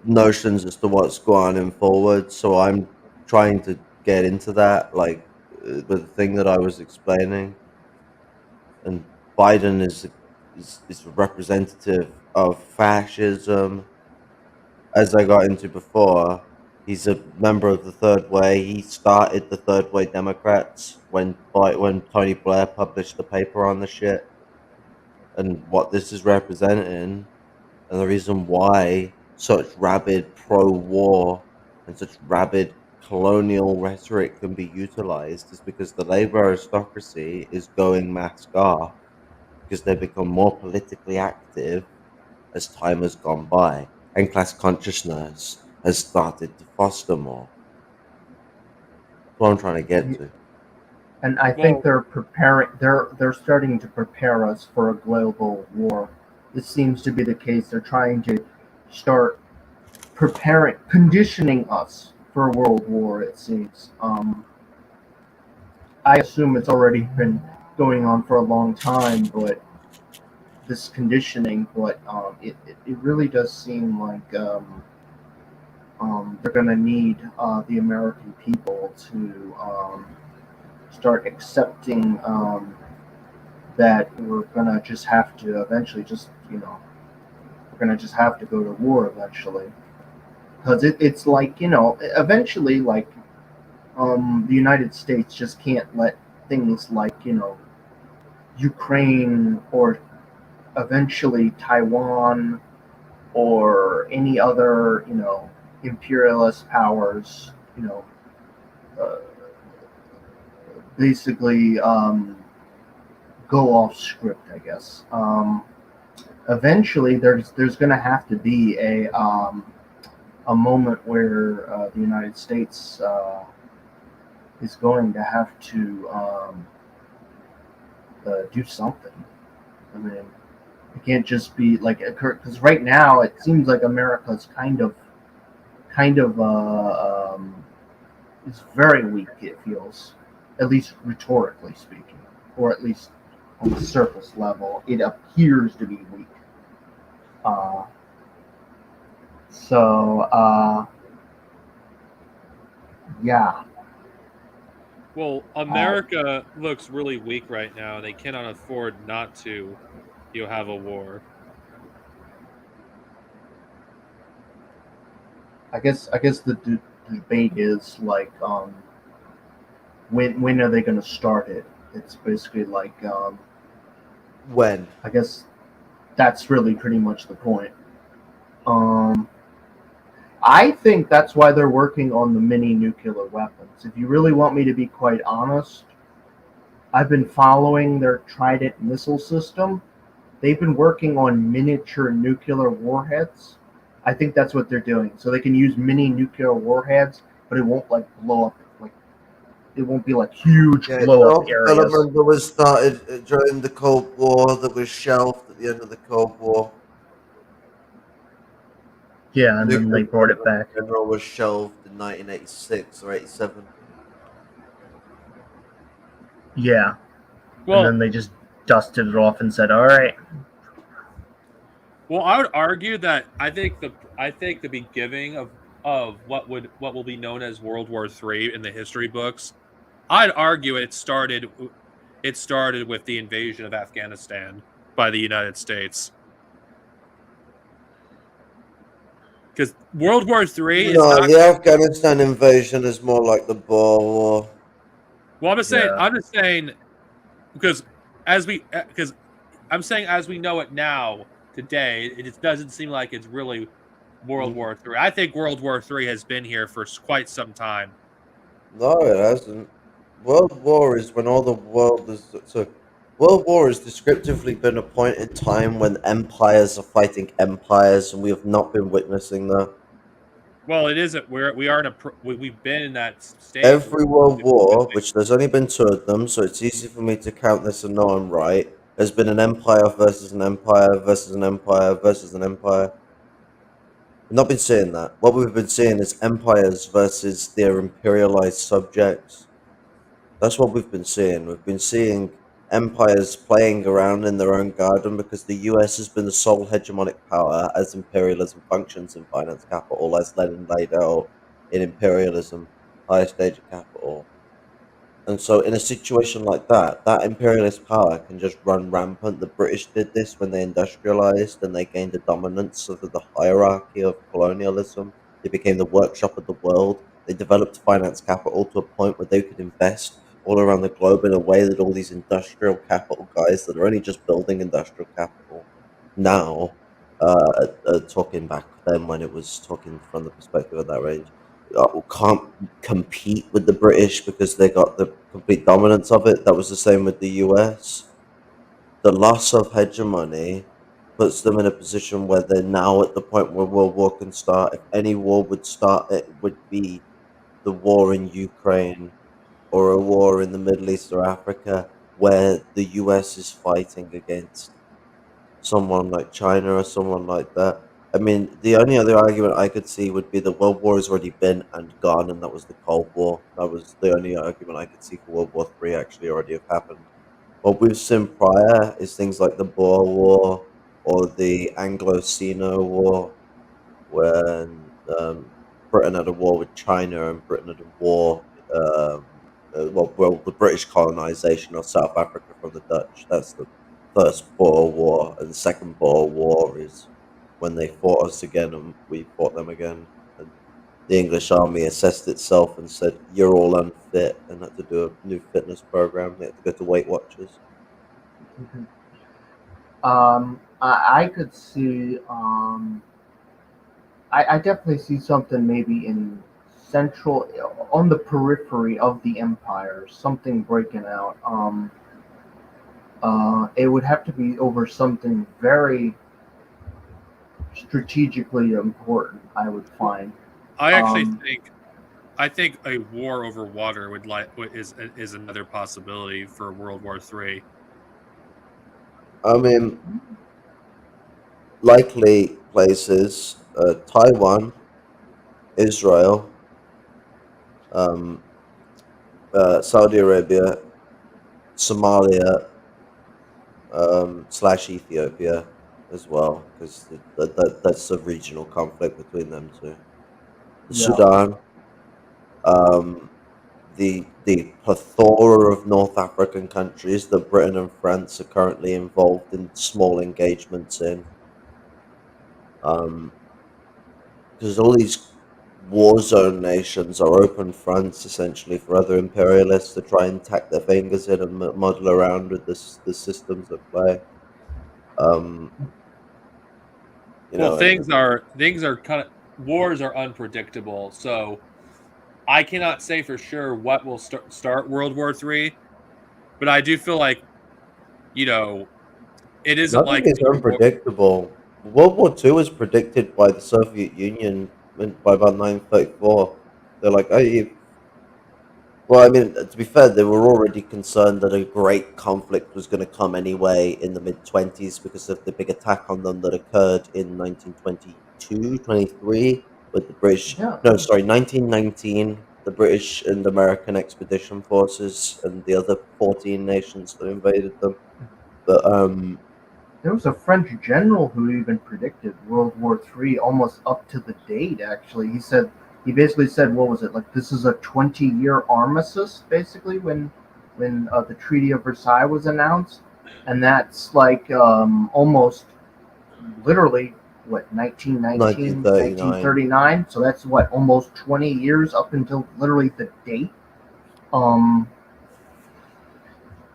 notions as to what's going on forward. So I'm trying to get into that, like the thing that I was explaining. And Biden is a representative of fascism, as I got into before. He's a member of the Third Way. He started the Third Way Democrats when Tony Blair published the paper on the shit, and what this is representing, and the reason why such rabid pro-war and such rabid colonial rhetoric can be utilized is because the labor aristocracy is going mask off because they become more politically active as time has gone by and class consciousness has started to foster more. That's what I'm trying to get to. And I think they're preparing. They're starting to prepare us for a global war. This seems to be the case. They're trying to start conditioning us for a world war. It seems. I assume it's already been going on for a long time, but this conditioning. But it really does seem like they're going to need the American people to start accepting that we're gonna just have to eventually we're gonna just have to go to war eventually, because it's like eventually like the United States just can't let things like Ukraine or eventually Taiwan or any other imperialist powers uh, basically go off script, I guess. Eventually, there's going to have to be a moment where the United States is going to have to do something. I mean, it can't just be like because right now it seems like America's kind of is very weak. It feels, at least rhetorically speaking, or at least on the surface level, it appears to be weak. Uh, so yeah, Well, America looks really weak right now. They cannot afford not to, have a war. I guess the debate is like when are they going to start it? It's basically like When? I guess that's really pretty much the point. Um, I think that's why they're working on the mini nuclear weapons. If you really want me to be quite honest, I've been following their Trident missile system. They've been working on miniature nuclear warheads. I think that's what they're doing. So they can use mini nuclear warheads, but it won't like blow up. Like it won't be like huge Yeah, blow up the areas. development that was started during the Cold War, that was shelved at the end of the Cold War. Yeah, and then they brought it back. In general was shelved in 1986 or 87. Yeah, and Well, then they just dusted it off and said, "All right." well, I would argue that I think the beginning of what will be known as World War III in the history books, I'd argue it started with the invasion of Afghanistan by the United States. Because World War III is No, not. the Afghanistan invasion is more like the Boer War. Well, Yeah. I'm just saying because I'm saying as we know it now today, it just doesn't seem like it's really World War III. I think World War III has been here for quite some time. No, it hasn't. World War is when all the world is. So, World War has descriptively been a point in time when empires are fighting empires, and we have not been witnessing that. Well, it isn't. We are in a. We've been in that stage. Every World War, which there's only been two of them, so it's easy for me to count this and know I'm right, has been an empire versus an empire versus an empire versus an empire. We've not been seeing that. What we've been seeing is empires versus their imperialized subjects. That's what we've been seeing. We've been seeing empires playing around in their own garden because the US has been the sole hegemonic power as imperialism functions in finance capital, as Lenin laid out in Imperialism, Highest Stage of Capital. And so, in a situation like that, that imperialist power can just run rampant. The British did this when they industrialized and they gained a dominance over the hierarchy of colonialism. They became the workshop of the world. They developed finance capital to a point where they could invest all around the globe in a way that all these industrial capital guys that are only just building industrial capital now, are talking back then when it was talking from the perspective of that range, can't compete with the British because they got the complete dominance of it. That was the same with the US. The loss of hegemony puts them in a position where they're now at the point where World War can start. If any war would start, it would be the war in Ukraine or a war in the Middle East or Africa where the US is fighting against someone like China or someone like that. I mean, the only other argument I could see would be the World War has already been and gone, and that was the Cold War. That was the only argument I could see for World War III actually already have happened. What we've seen prior is things like the Boer War or the Anglo-Sino War, when Britain had a war with China and Britain had a war, the British colonization of South Africa from the Dutch. That's the first Boer War, and the second Boer War is when they fought us again and we fought them again. And the English army assessed itself and said, "You're all unfit," and had to do a new fitness program. They had to go to Weight Watchers. I could see. I definitely see something maybe in central, on the periphery of the empire, something breaking out. It would have to be over something very, strategically important. I would find. I actually Um, think I think a war over water is another possibility for World War III. I mean, likely places: Taiwan, Israel, um, Saudi Arabia, Somalia, slash Ethiopia as well, because that's a regional conflict between them two. yeah, Sudan, um, the plethora of North African countries that Britain and France are currently involved in small engagements in, because all these war zone nations are open fronts essentially for other imperialists to try and tack their fingers in and muddle around with the systems at play. Um, you Well, know, and things are kind of wars are unpredictable, so I cannot say for sure what will start World War III, but I do feel like you know it isn't nothing like is the war. unpredictable. World War II was predicted by the Soviet Union by about 1934. They're like, oh, well, I mean, to be fair, they were already concerned that a great conflict was going to come anyway in the mid 20s because of the big attack on them that occurred in 1922, 23, with the British. yeah. No, sorry, 1919, the British and American expedition forces and the other 14 nations that invaded them. But There was a French general who even predicted World War III almost up to the date. Actually, he basically said, "What was it like? This is a 20-year armistice, basically, when the Treaty of Versailles was announced, and that's like almost literally what 1919, 1939. 1939. So that's what almost 20 years up until literally the date. Um,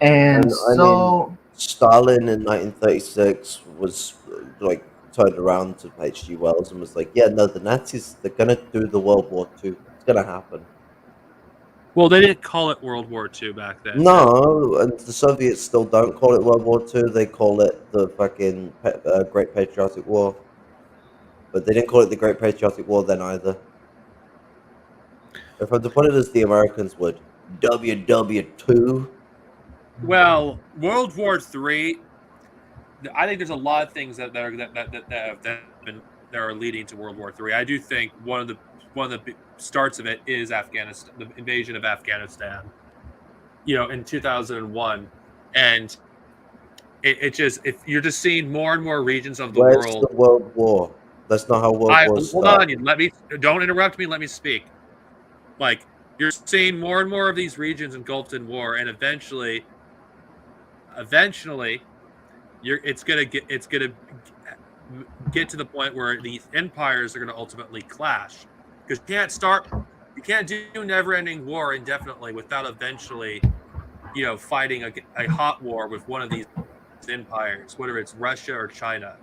and And I mean, so Stalin in 1936 was like turned around to H.G. Wells and was like, "Yeah, no, the Nazis they're gonna do the World War II. It's gonna happen." Well, they didn't call it World War II back then. No, and the Soviets still don't call it World War II. They call it the fucking Great Patriotic War, but they didn't call it the Great Patriotic War then either. If I'm to put it as the Americans would, WW2. Well, World War III. I think there's a lot of things that are leading to World War III. I do think one of the starts of it is Afghanistan, the invasion of Afghanistan. In 2001, and it just if you're just seeing more and more regions of the Where's world. the World War? That's not how World I Wars hold start. on, don't interrupt me. Let me speak. Like you're seeing more and more of these regions engulfed in war, and eventually, it's gonna get to the point where these empires are going to ultimately clash because you can't do never-ending war indefinitely without eventually fighting a hot war with one of these empires, whether it's Russia or China.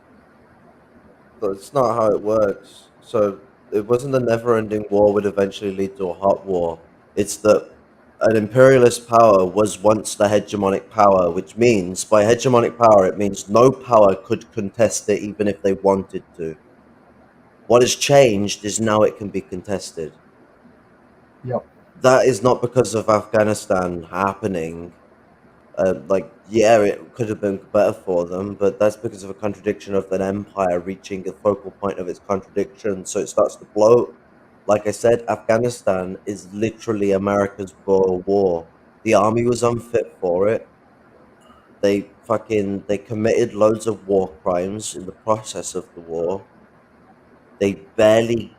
That's not how it works. So it wasn't a never-ending war would eventually lead to a hot war. It's that an imperialist power was once the hegemonic power, which means by hegemonic power it means no power could contest it even if they wanted to. What has changed is now it can be contested. yep. That is not because of Afghanistan happening. Yeah, it could have been better for them, but that's because of a contradiction of an empire reaching the focal point of its contradiction, so it starts to blow. Like I said, Afghanistan is literally America's Boer War. The army was unfit for it. They committed loads of war crimes in the process of the war. They barely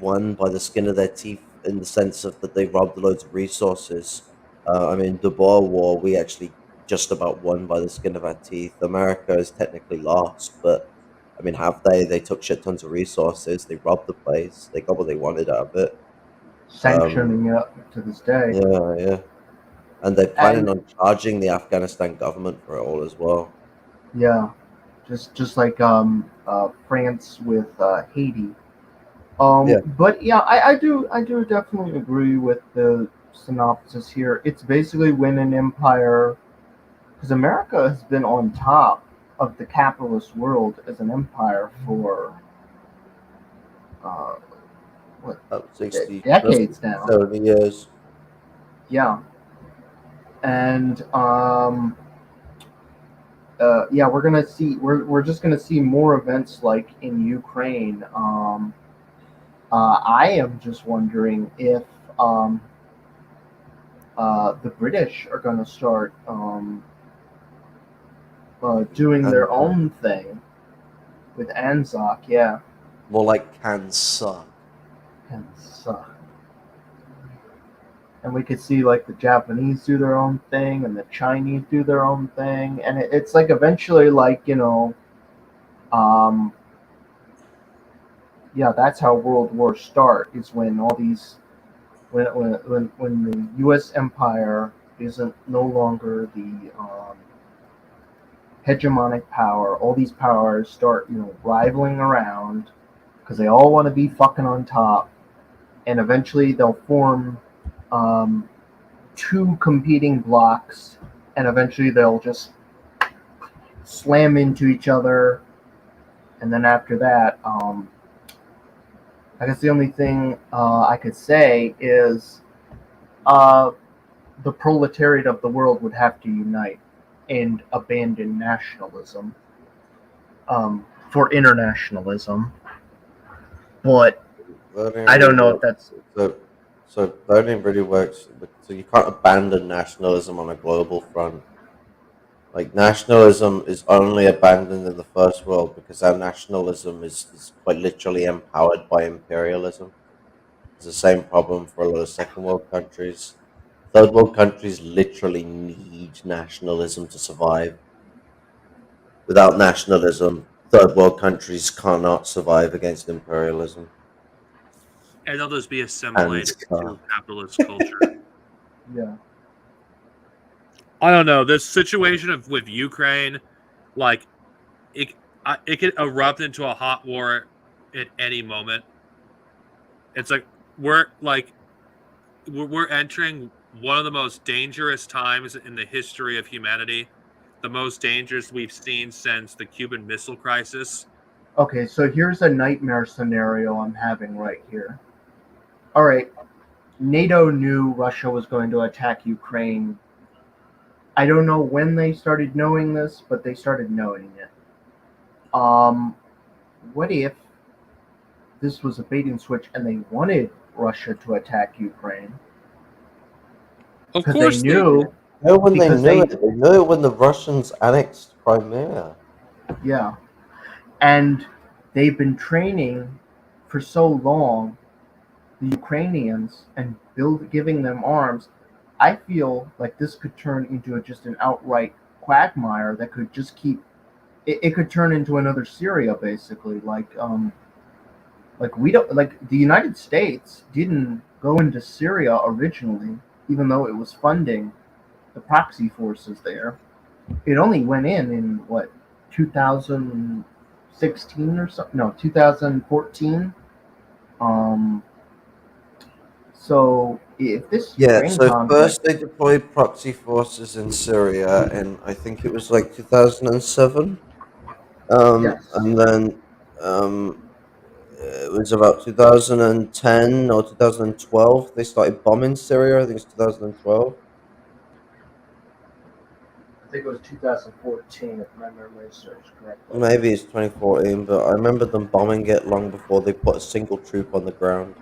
won by the skin of their teeth in the sense of that they robbed loads of resources. I mean, the Boer War, we actually just about won by the skin of our teeth. America is technically lost, but I mean, have they? They took shit tons of resources. They robbed the place. They got what they wanted out of it. Um, Sanctioning it to this day. yeah, yeah, and they're planning And on charging the Afghanistan government for it all as well. yeah, just like France with Haiti. Yeah, But yeah, I do definitely agree with the synopsis here. It's basically when an empire, because America has been on top of the capitalist world as an empire for uh, what About 60, decades now. 70 years. Yeah, and yeah, we're just gonna see more events like in Ukraine. I am just wondering if um, the British are gonna start doing their Anzac. own thing with Anzac. Yeah, More like can suck. Anzac. And we could see like the Japanese do their own thing and the Chinese do their own thing, and it's like eventually like um, yeah, that's how world wars start, is when all these when the U.S. empire isn't no longer the hegemonic power. All these powers start rivaling around because they all want to be fucking on top, and eventually they'll form um, two competing blocks, and eventually they'll just slam into each other, and then after that, I guess the only thing I could say is uh, the proletariat of the world would have to unite and abandon nationalism for internationalism. But Voting I don't really know if works. that's So voting really works. So you can't abandon nationalism on a global front. Like nationalism is only abandoned in the first world because our nationalism is quite literally empowered by imperialism. It's the same problem for a lot of second world countries. Third world countries literally need nationalism to survive. Without nationalism, third world countries cannot survive against imperialism. And they'll just be And assimilated into capitalist culture. yeah. I don't know. This situation with Ukraine, like it could erupt into a hot war at any moment. It's like we're entering one of the most dangerous times in the history of humanity, the most dangerous we've seen since the Cuban Missile Crisis. Okay, so here's a nightmare scenario I'm having right here. All right, NATO knew Russia was going to attack Ukraine. I don't know when they started knowing this, but they started knowing it. What if this was a bait and switch and they wanted Russia to attack Ukraine? Of Because course they knew. you know when they Because knew they- it, they knew it when the Russians annexed Crimea. Yeah. And they've been training for so long the Ukrainians and giving them arms. I feel like this could turn into just an outright quagmire that could just keep. It could turn into another Syria, basically. Like we don't like the United States didn't go into Syria originally, even though it was funding the proxy forces there. It only went in what 2016 or something. No, 2014. Um, so if this Yeah, Ukraine so conflict, first they deployed proxy forces in Syria, and I think it was like 2007. yes, And then it was about 2010 or 2012 they started bombing Syria. I think it's 2012. I think it was 2014 if my memory serves correctly. Maybe it's 2014, but I remember them bombing it long before they put a single troop on the ground.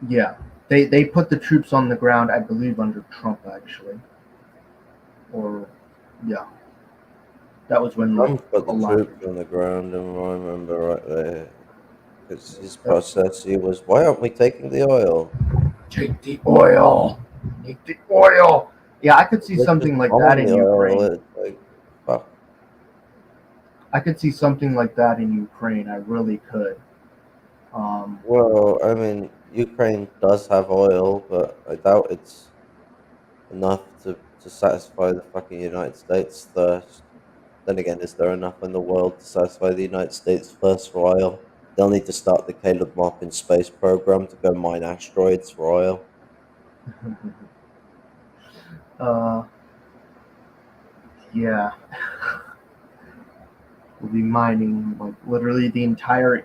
Yeah, they put the troops on the ground, I believe, under Trump actually, or yeah, that was when like Trump put a the lot. troops on the ground, and I remember right there. Because his process, he was, why aren't we taking the oil? Take the oil. Take the oil. Yeah, I could see Let's something just like bomb that in the oil. Ukraine. It's like, fuck. I could see something like that in Ukraine. I really could. Well, I mean, Ukraine does have oil, but I doubt it's enough to satisfy the fucking United States thirst. Then again, is there enough in the world to satisfy the United States thirst for oil? They'll need to start the Caleb Martin space program to go mine asteroids for oil. yeah. We'll be mining like literally the entire.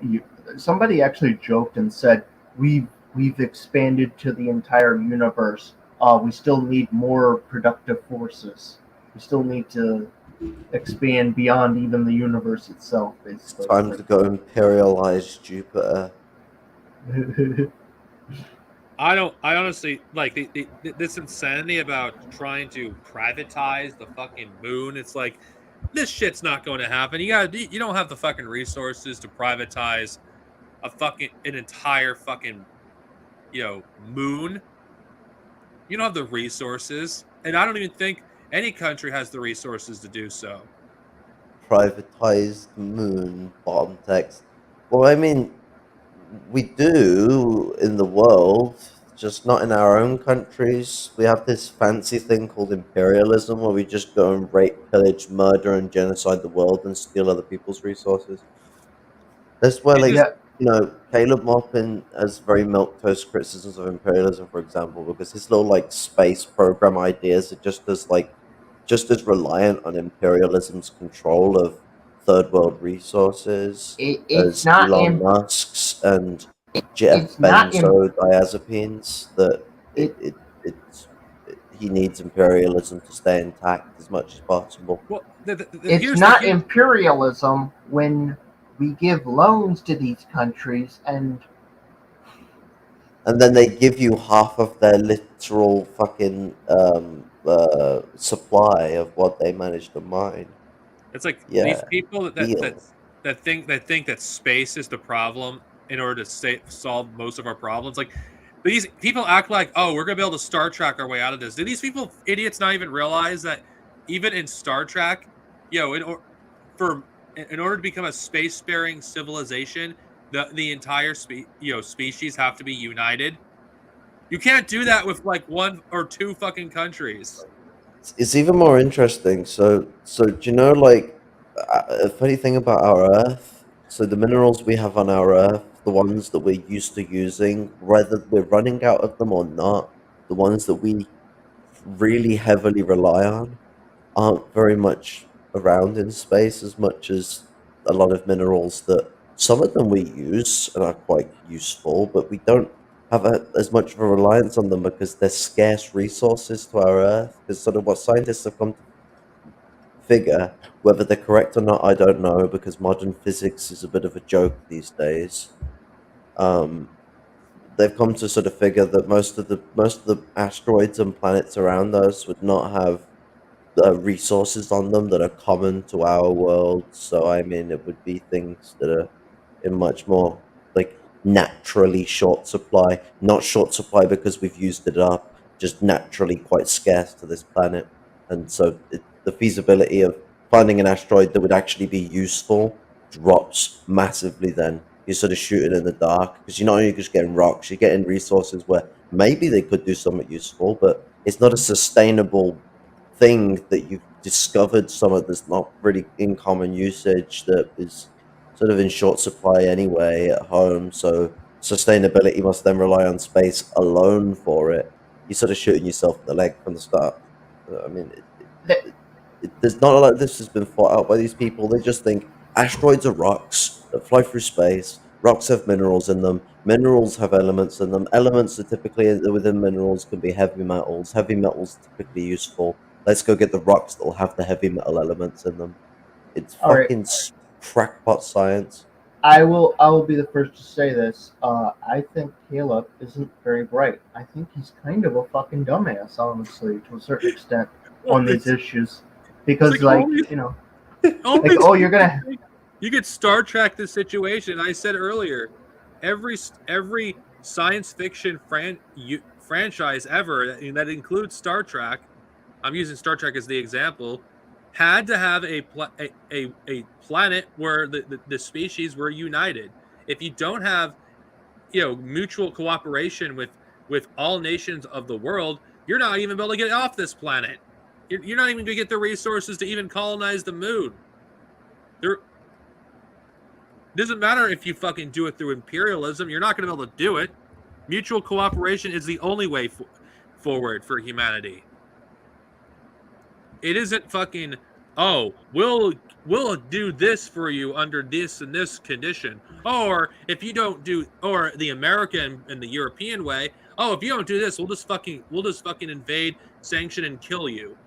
Somebody actually joked and said we've expanded to the entire universe. We still need more productive forces. We still need to expand beyond even the universe itself. It's Basically, time to go imperialize Jupiter. I honestly like this insanity about trying to privatize the fucking moon. It's like this shit's not going to happen. You don't have the fucking resources to privatize an entire fucking moon. You don't have the resources, and I don't even think any country has the resources to do so. Privatized moon bottom text. Well, I mean, we do in the world, just not in our own countries. We have this fancy thing called imperialism where we just go and rape, pillage, murder, and genocide the world and steal other people's resources. That's where, like, yeah, Caleb Maupin has very milquetoast criticisms of imperialism, for example, because his little, like, space program ideas are just as reliant on imperialism's control of third world resources it's as not Elon Musk's and Jeff it's not im- Benzodiazepines. That it, he needs imperialism to stay intact as much as possible. Well, it's not imperialism when we give loans to these countries and then they give you half of their literal fucking supply of what they managed to mine. It's like Yeah, these people deal. that think that space is the problem in order to solve most of our problems. Like these people act like, oh, we're gonna be able to Star Trek our way out of this. Do these idiots not even realize that even in Star Trek, in order to become a space-faring civilization, the entire species have to be united. You can't do that with like one or two fucking countries. It's even more interesting. So do you know, like, a funny thing about our Earth? So the minerals we have on our Earth, the ones that we're used to using, whether we're running out of them or not, the ones that we really heavily rely on, aren't very much around in space as much as a lot of minerals that some of them we use and are quite useful, but we don't have as much of a reliance on them because they're scarce resources to our Earth. Because sort of what scientists have come to figure, whether they're correct or not, I don't know, because modern physics is a bit of a joke these days. They've come to sort of figure that most of the asteroids and planets around us would not have resources on them that are common to our world. So I mean, it would be things that are in much more like naturally short supply, not short supply because we've used it up, just naturally quite scarce to this planet. And so the feasibility of finding an asteroid that would actually be useful drops massively. Then you sort of shoot it in the dark because you're not only just getting rocks, you're getting resources where maybe they could do something useful, but it's not a sustainable thing that you've discovered something that's not really in common usage, that is sort of in short supply anyway at home. So sustainability must then rely on space alone for it. You're sort of shooting yourself in the leg from the start. I mean, there's not a lot of this has been thought out by these people. They just think asteroids are rocks that fly through space. Rocks have minerals in them. Minerals have elements in them. Elements that typically within minerals can be heavy metals. Heavy metals are typically useful. Let's go get the rocks that will have the heavy metal elements in them. It's fucking crackpot science. I will be the first to say this. I think Caleb isn't very bright. I think he's kind of a fucking dumbass, honestly, to a certain extent on these issues. Because, like you're gonna. You could Star Trek the situation. I said earlier, every science fiction franchise ever that includes Star Trek, I'm using Star Trek as the example, had to have a planet where the species were united. If you don't have mutual cooperation with all nations of the world, you're not even able to get off this planet. You're not even going to get the resources to even colonize the moon. There doesn't matter if you fucking do it through imperialism. You're not going to be able to do it. Mutual cooperation is the only way forward for humanity. It isn't fucking oh, we'll do this for you under this and this condition. Or if you don't do, or the American and the European way, oh, if you don't do this, we'll just fucking invade, sanction, and kill you.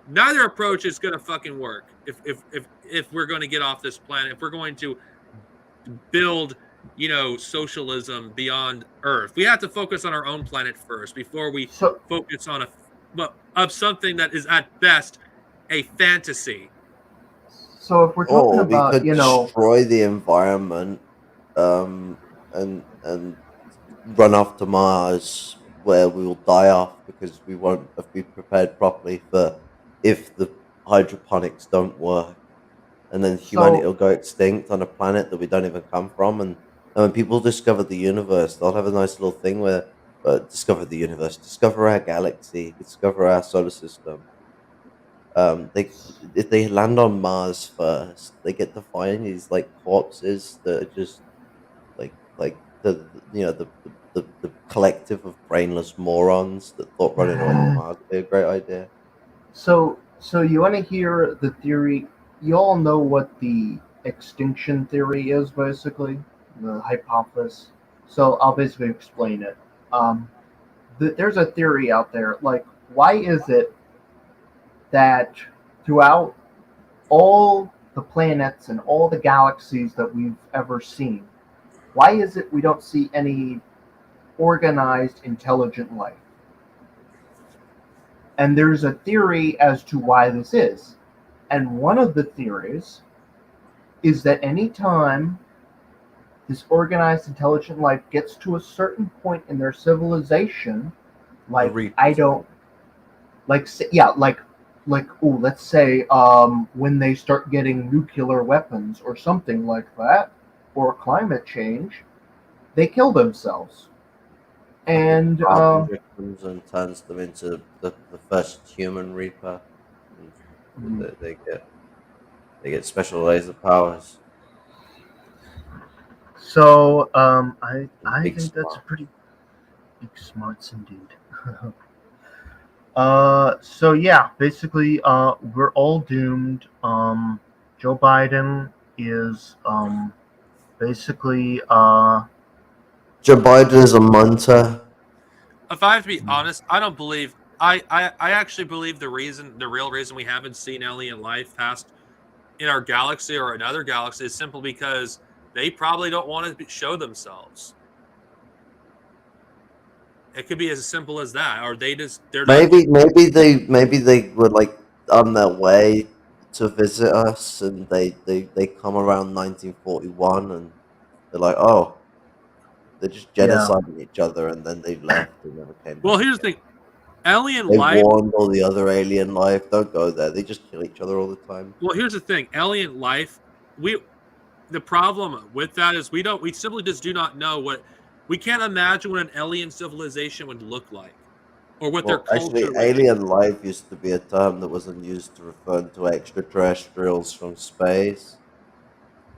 Neither approach is gonna fucking work if we're going to get off this planet, if we're going to build, socialism beyond Earth. We have to focus on our own planet first before we So focus on of something that is at best a fantasy. so if we're talking Or we about, could destroy the environment, and run off to Mars, where we will die off because we won't have been prepared properly for if the hydroponics don't work, and then humanity will go extinct on a planet that we don't even come from. And when people discover the universe, they'll have a nice little thing where discover the universe, discover our galaxy, discover our solar system. If they land on Mars first, they get to find these like corpses that are just like the collective of brainless morons that thought running away from Mars would be a great idea. So you want to hear the theory? You all know what the extinction theory is, basically, the hypothesis. So I'll basically explain it. There's a theory out there, like, why is it that throughout all the planets and all the galaxies that we've ever seen, why is it we don't see any organized, intelligent life? And there's a theory as to why this is. And one of the theories is that anytime this organized, intelligent life gets to a certain point in their civilization, like, let's say when they start getting nuclear weapons or something like that, or climate change, they kill themselves. And victims and turns them into the first human reaper. And they get special laser powers. So I Big think that's smarts. a pretty big smarts indeed. So yeah, basically we're all doomed. Joe Biden is basically Joe Biden is a munter. If I have to be honest, I don't believe. I actually believe the real reason we haven't seen alien life past in our galaxy or another galaxy is simply because they probably don't want to show themselves. It could be as simple as that, or they're Maybe they were like on their way to visit us, and they come around 1941, and they're like, oh, they're just genociding each other, and then they left and never came. Well, back here's the again. thing: alien They life. warned all the other alien life, don't go there. They just kill each other all the time. Well, here's the thing: alien life. The problem with that is we simply just do not know what. We can't imagine what an alien civilization would look like, or what their culture. Actually, would be. alien life used to be a term that wasn't used to refer to extraterrestrials from space.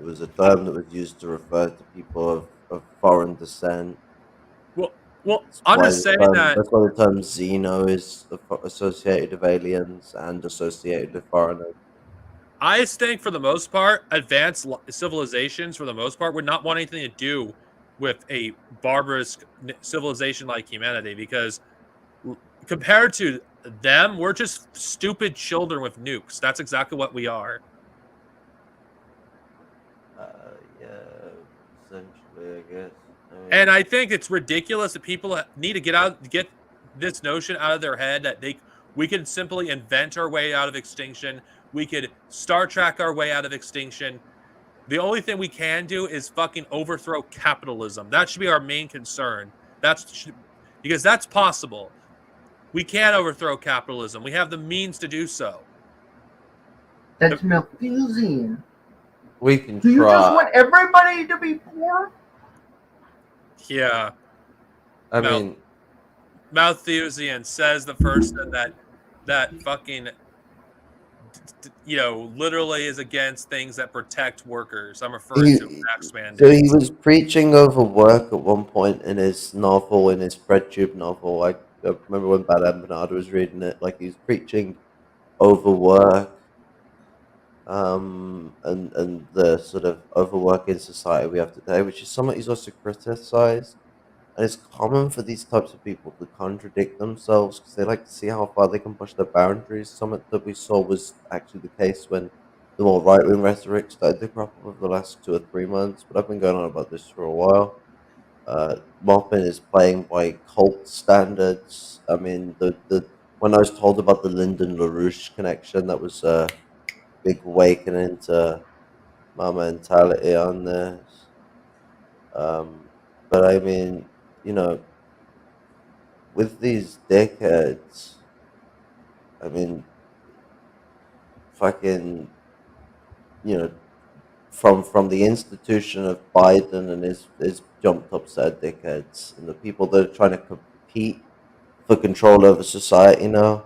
It was a term that was used to refer to people of foreign descent. Well, I'm just saying that. That's why the term Xeno is associated with aliens and associated with foreigners. I think, for the most part, advanced civilizations, for the most part, would not want anything to do with a barbarous civilization like humanity, because compared to them, we're just stupid children with nukes. That's exactly what we are. Yeah, essentially, I guess. And I think it's ridiculous that people need to get this notion out of their head that we can simply invent our way out of extinction. We could Star Trek our way out of extinction. The only thing we can do is fucking overthrow capitalism. That should be our main concern. Because that's possible. We can overthrow capitalism. We have the means to do so. that's Malthusian. We can Do you try. just want everybody to be poor? Yeah. I No. mean, Malthusian says the person that fucking literally is against things that protect workers. I'm referring to tax mandates. so he was preaching over work at one point in his novel, in his Spreadtube novel. I remember when Bad Bernardo was reading it, like he was preaching over work, and the sort of overworking society we have today, which is something he's also criticized. And it's common for these types of people to contradict themselves because they like to see how far they can push their boundaries. Something that we saw was actually the case when the more right wing rhetoric started to crop up over the last 2 or 3 months. But I've been going on about this for a while. Moppin is playing by cult standards. I mean, the when I was told about the Lyndon LaRouche connection, that was a big awakening to my mentality on this. But I mean, you know, with these dickheads, I mean, fucking, you know, from the institution of Biden and his jumped up set of dickheads and the people that are trying to compete for control over society now.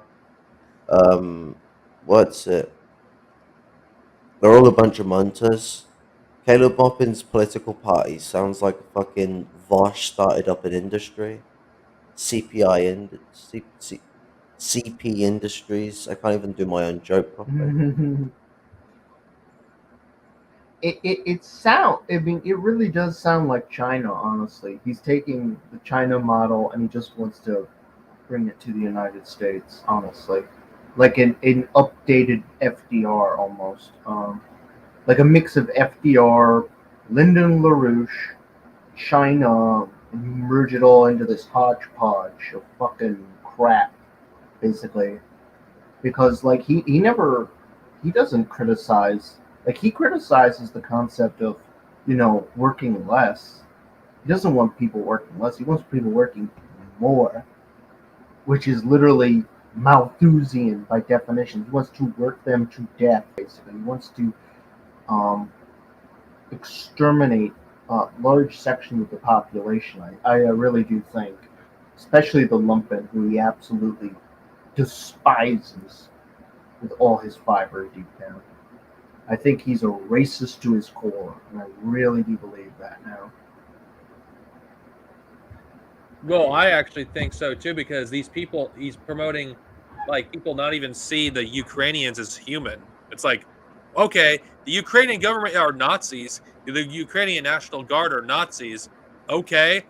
What's it? They're all a bunch of munters. Caleb Boppin's political party sounds like a fucking Vosh started up an industry. CPI and CP Industries. I can't even do my own joke properly. I mean, it really does sound like China, honestly. He's taking the China model and he just wants to bring it to the United States, honestly. Like an updated FDR almost. Like a mix of FDR, Lyndon LaRouche, China, and merge it all into this hodgepodge of fucking crap, basically. Because like he doesn't criticize, like he criticizes the concept of, working less. He doesn't want people working less. He wants people working more, which is literally Malthusian by definition. He wants to work them to death, basically. He wants to exterminate large sections of the population. I really do think, especially the lumpen, who he absolutely despises with all his fiber deep down. I think he's a racist to his core, and I really do believe that now. Well, I actually think so too, because these people he's promoting, like, people not even see the Ukrainians as human. It's like, okay, the Ukrainian government are Nazis, the Ukrainian National Guard are Nazis, okay,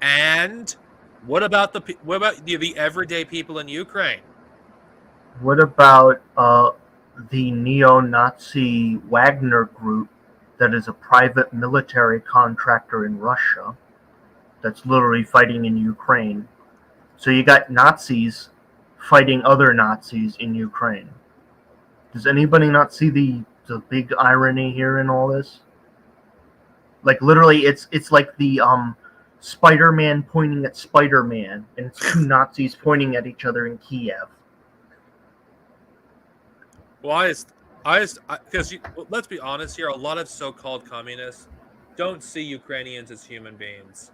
and what about the everyday people in Ukraine? What about the neo-Nazi Wagner group that is a private military contractor in Russia that's literally fighting in Ukraine? So you got Nazis fighting other Nazis in Ukraine. Does anybody not see the big irony here in all this? Like literally, it's like the Spider-Man pointing at Spider-Man, and it's two Nazis pointing at each other in Kiev. Well, because let's be honest here, a lot of so-called communists don't see Ukrainians as human beings,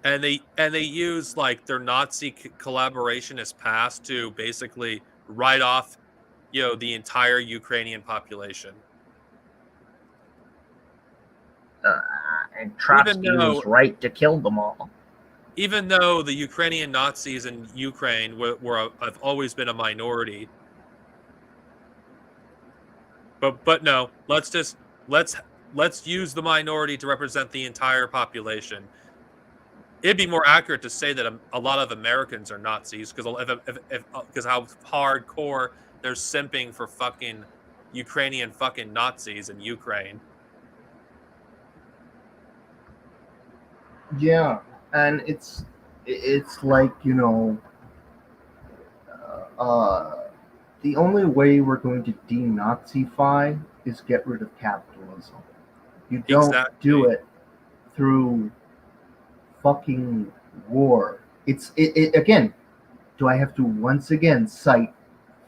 and they use like their Nazi collaborationist past to basically write off, the entire Ukrainian population. And Trotsky was right to kill them all. Even though the Ukrainian Nazis in Ukraine have always been a minority. But no, let's use the minority to represent the entire population. It'd be more accurate to say that a lot of Americans are Nazis because how hardcore they're simping for fucking Ukrainian fucking Nazis in Ukraine. Yeah, and it's like, the only way we're going to denazify is get rid of capitalism. You don't do it through fucking war. It's again. Do I have to once again cite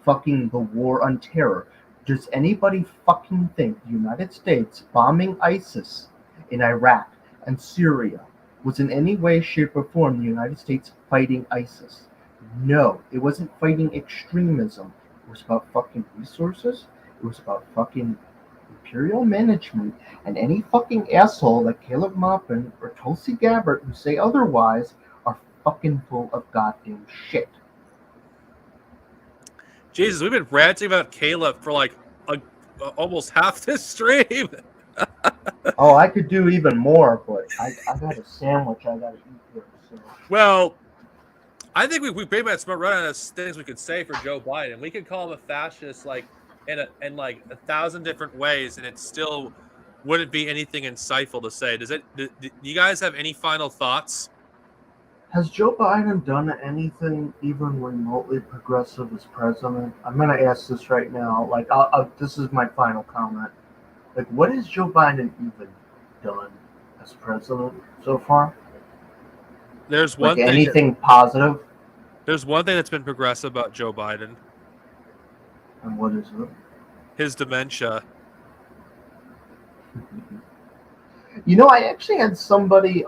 fucking the war on terror? Does anybody fucking think the United States bombing ISIS in Iraq and Syria was in any way, shape, or form the United States fighting ISIS? No, it wasn't fighting extremism. It was about fucking resources. It was about fucking imperial management. And any fucking asshole like Caleb Maupin or Tulsi Gabbard who say otherwise are fucking full of goddamn shit. Jesus, we've been ranting about Caleb for like almost half this stream. Oh, I could do even more, but I got a sandwich I gotta eat here. So. Well, I think we pretty much run out of things we could say for Joe Biden. We could call him a fascist like in like 1,000 different ways, and it still wouldn't be anything insightful to say. Do you guys have any final thoughts? Has Joe Biden done anything even remotely progressive as president? I'm gonna ask this right now. Like, this is my final comment. Like, what has Joe Biden even done as president so far? There's one Like thing. anything positive? There's one thing that's been progressive about Joe Biden. And what is it? His dementia. You know, I actually had somebody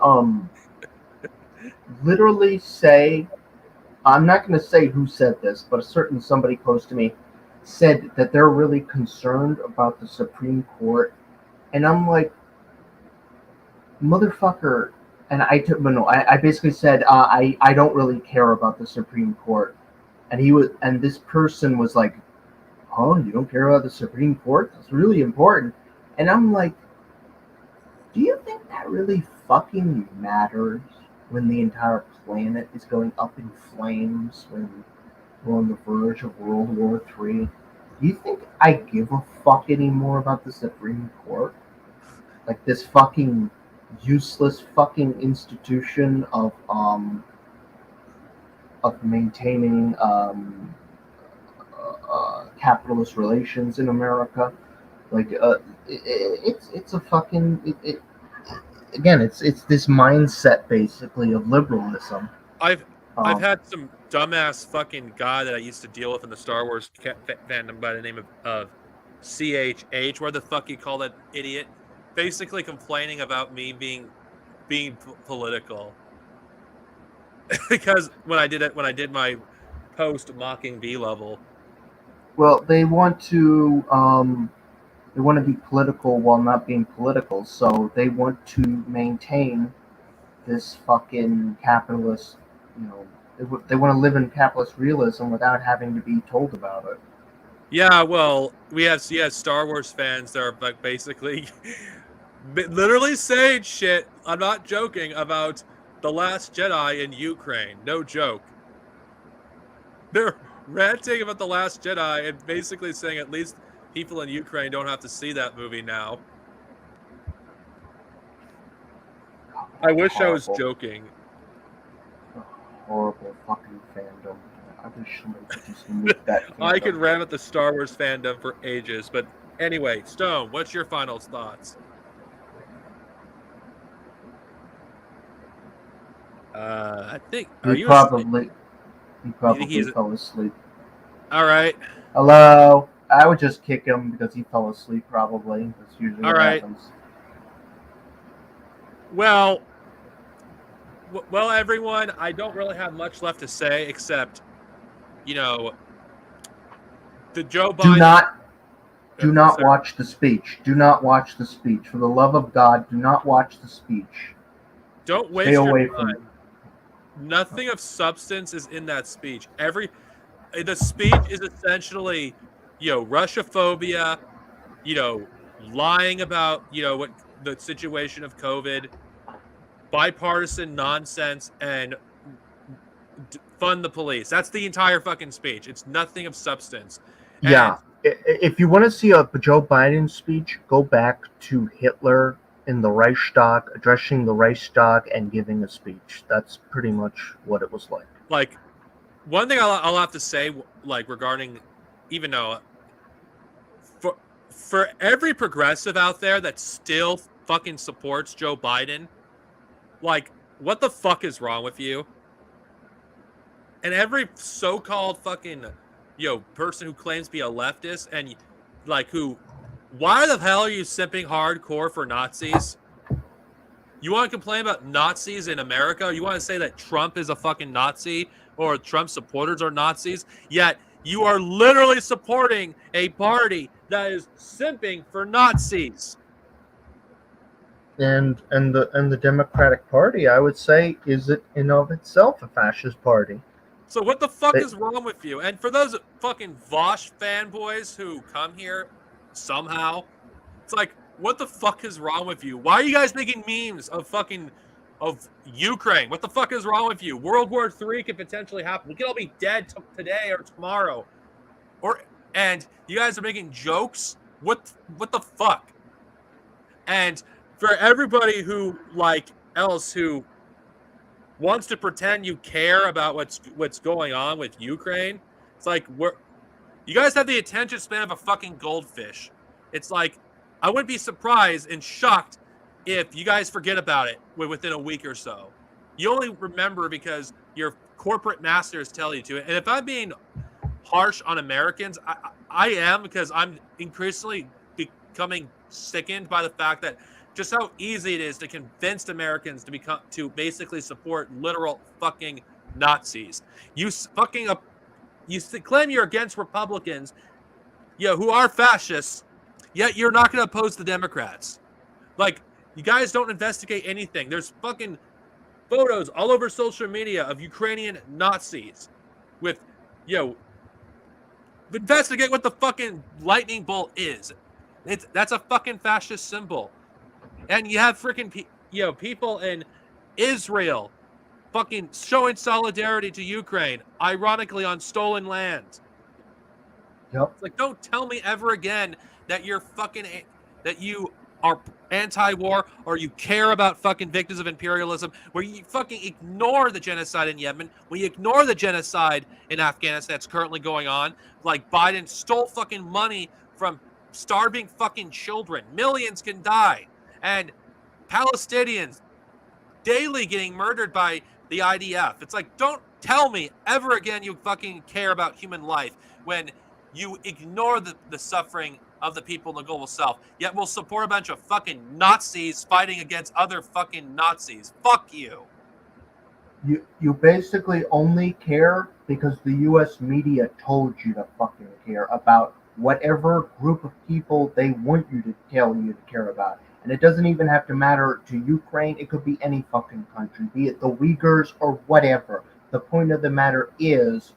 literally say, I'm not going to say who said this, but a certain somebody close to me said that they're really concerned about the Supreme Court. And I'm like, motherfucker. And I basically said, I don't really care about the Supreme Court. And this person was like, oh, you don't care about the Supreme Court? That's really important. And I'm like, do you think that really fucking matters when the entire planet is going up in flames, when we're on the verge of World War III? Do you think I give a fuck anymore about the Supreme Court? Like this fucking useless fucking institution of maintaining capitalist relations in America. Like it's a fucking again, it's this mindset basically of liberalism. I've had some dumbass fucking guy that I used to deal with in the Star Wars fandom by the name of CHH. Where the fuck you call that idiot? Basically complaining about me being political. Because when I did my post mocking B level. Well, they want to be political while not being political, so they want to maintain this fucking capitalist, they want to live in capitalist realism without having to be told about it. Yeah, well, we have Star Wars fans that are like basically literally saying shit, I'm not joking, about The Last Jedi in Ukraine. No joke. They're ranting about The Last Jedi and basically saying at least people in Ukraine don't have to see that movie now. I wish I was joking. Horrible fucking fandom. I wish somebody could just move that fandom. I could rant at the Star Wars fandom for ages, but anyway, Stone, what's your final thoughts? I think He probably fell asleep. All right. Hello. I would just kick him because he fell asleep. Probably that's usually what happens. Well, everyone. I don't really have much left to say except, the Joe Biden. Do not watch the speech. Do not watch the speech. For the love of God, do not watch the speech. Don't waste your time. Nothing of substance is in that speech. The speech is essentially, Russophobia, lying about, what the situation of COVID, bipartisan nonsense, and fund the police. That's the entire fucking speech. It's nothing of substance. Yeah. If you want to see a Joe Biden speech, go back to Hitler in the Reichstag, addressing the Reichstag and giving a speech. That's pretty much what it was like. Like, one thing I'll have to say, like, regarding, even though, for every progressive out there that still fucking supports Joe Biden, like, what the fuck is wrong with you? And every so-called fucking, person who claims to be a leftist and, like, why the hell are you simping hardcore for Nazis? You want to complain about Nazis in America? You want to say that Trump is a fucking Nazi or Trump supporters are Nazis? Yet you are literally supporting a party that is simping for Nazis. And the Democratic Party, I would say, is it in of itself a fascist party. So what the fuck is wrong with you? And for those fucking Vosh fanboys who come here somehow. It's like, what the fuck is wrong with you? Why are you guys making memes of Ukraine? What the fuck is wrong with you? World War III could potentially happen. We could all be dead today or tomorrow. And you guys are making jokes? What the fuck? And for everybody who else who wants to pretend you care about what's going on with Ukraine, it's like you guys have the attention span of a fucking goldfish. It's like, I wouldn't be surprised and shocked if you guys forget about it within a week or so. You only remember because your corporate masters tell you to. And if I'm being harsh on Americans, I am, because I'm increasingly becoming sickened by the fact that just how easy it is to convince Americans to basically support literal fucking Nazis. You claim you're against Republicans, who are fascists, yet you're not going to oppose the Democrats. Like, you guys don't investigate anything. There's fucking photos all over social media of Ukrainian Nazis with, investigate what the fucking lightning bolt is. That's a fucking fascist symbol. And you have freaking people in Israel fucking showing solidarity to Ukraine, ironically on stolen land. Yep. It's like, don't tell me ever again that you are anti-war or you care about fucking victims of imperialism, where you fucking ignore the genocide in Yemen, where you ignore the genocide in Afghanistan that's currently going on. Like, Biden stole fucking money from starving fucking children. Millions can die. And Palestinians daily getting murdered by the IDF. It's like, don't tell me ever again you fucking care about human life when you ignore the suffering of the people in the global south, yet will support a bunch of fucking Nazis fighting against other fucking Nazis. Fuck you. You basically only care because the U.S. media told you to fucking care about whatever group of people they want you to tell you to care about. And it doesn't even have to matter to Ukraine. It could be any fucking country, be it the Uyghurs or whatever. The point of the matter is,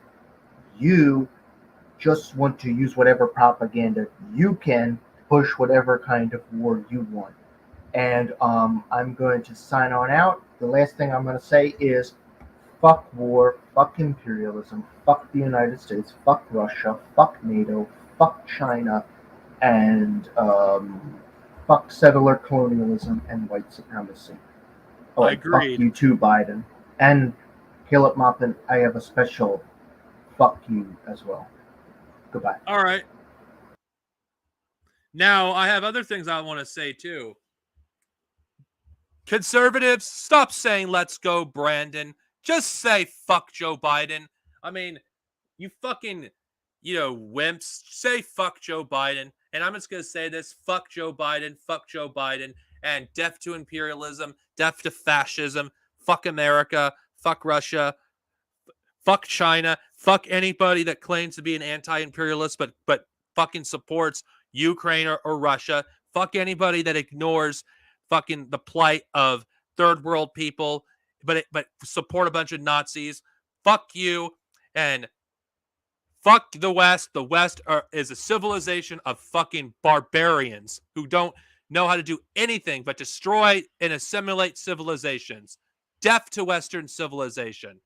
you just want to use whatever propaganda you can, push whatever kind of war you want. And I'm going to sign on out. The last thing I'm going to say is, fuck war, fuck imperialism, fuck the United States, fuck Russia, fuck NATO, fuck China, and fuck settler colonialism and white supremacy. Oh, I and agreed. Fuck you too, Biden. And Caleb Maupin, I have a special fuck you as well. Goodbye. All right. Now, I have other things I want to say, too. Conservatives, stop saying let's go, Brandon. Just say fuck Joe Biden. I mean, you fucking, wimps. Say fuck Joe Biden. And I'm just going to say this. Fuck Joe Biden. Fuck Joe Biden. And death to imperialism. Death to fascism. Fuck America. Fuck Russia. Fuck China. Fuck anybody that claims to be an anti-imperialist but fucking supports Ukraine or Russia. Fuck anybody that ignores fucking the plight of third world people but support a bunch of Nazis. Fuck you. And fuck the West. The West is a civilization of fucking barbarians who don't know how to do anything but destroy and assimilate civilizations. Death to Western civilization.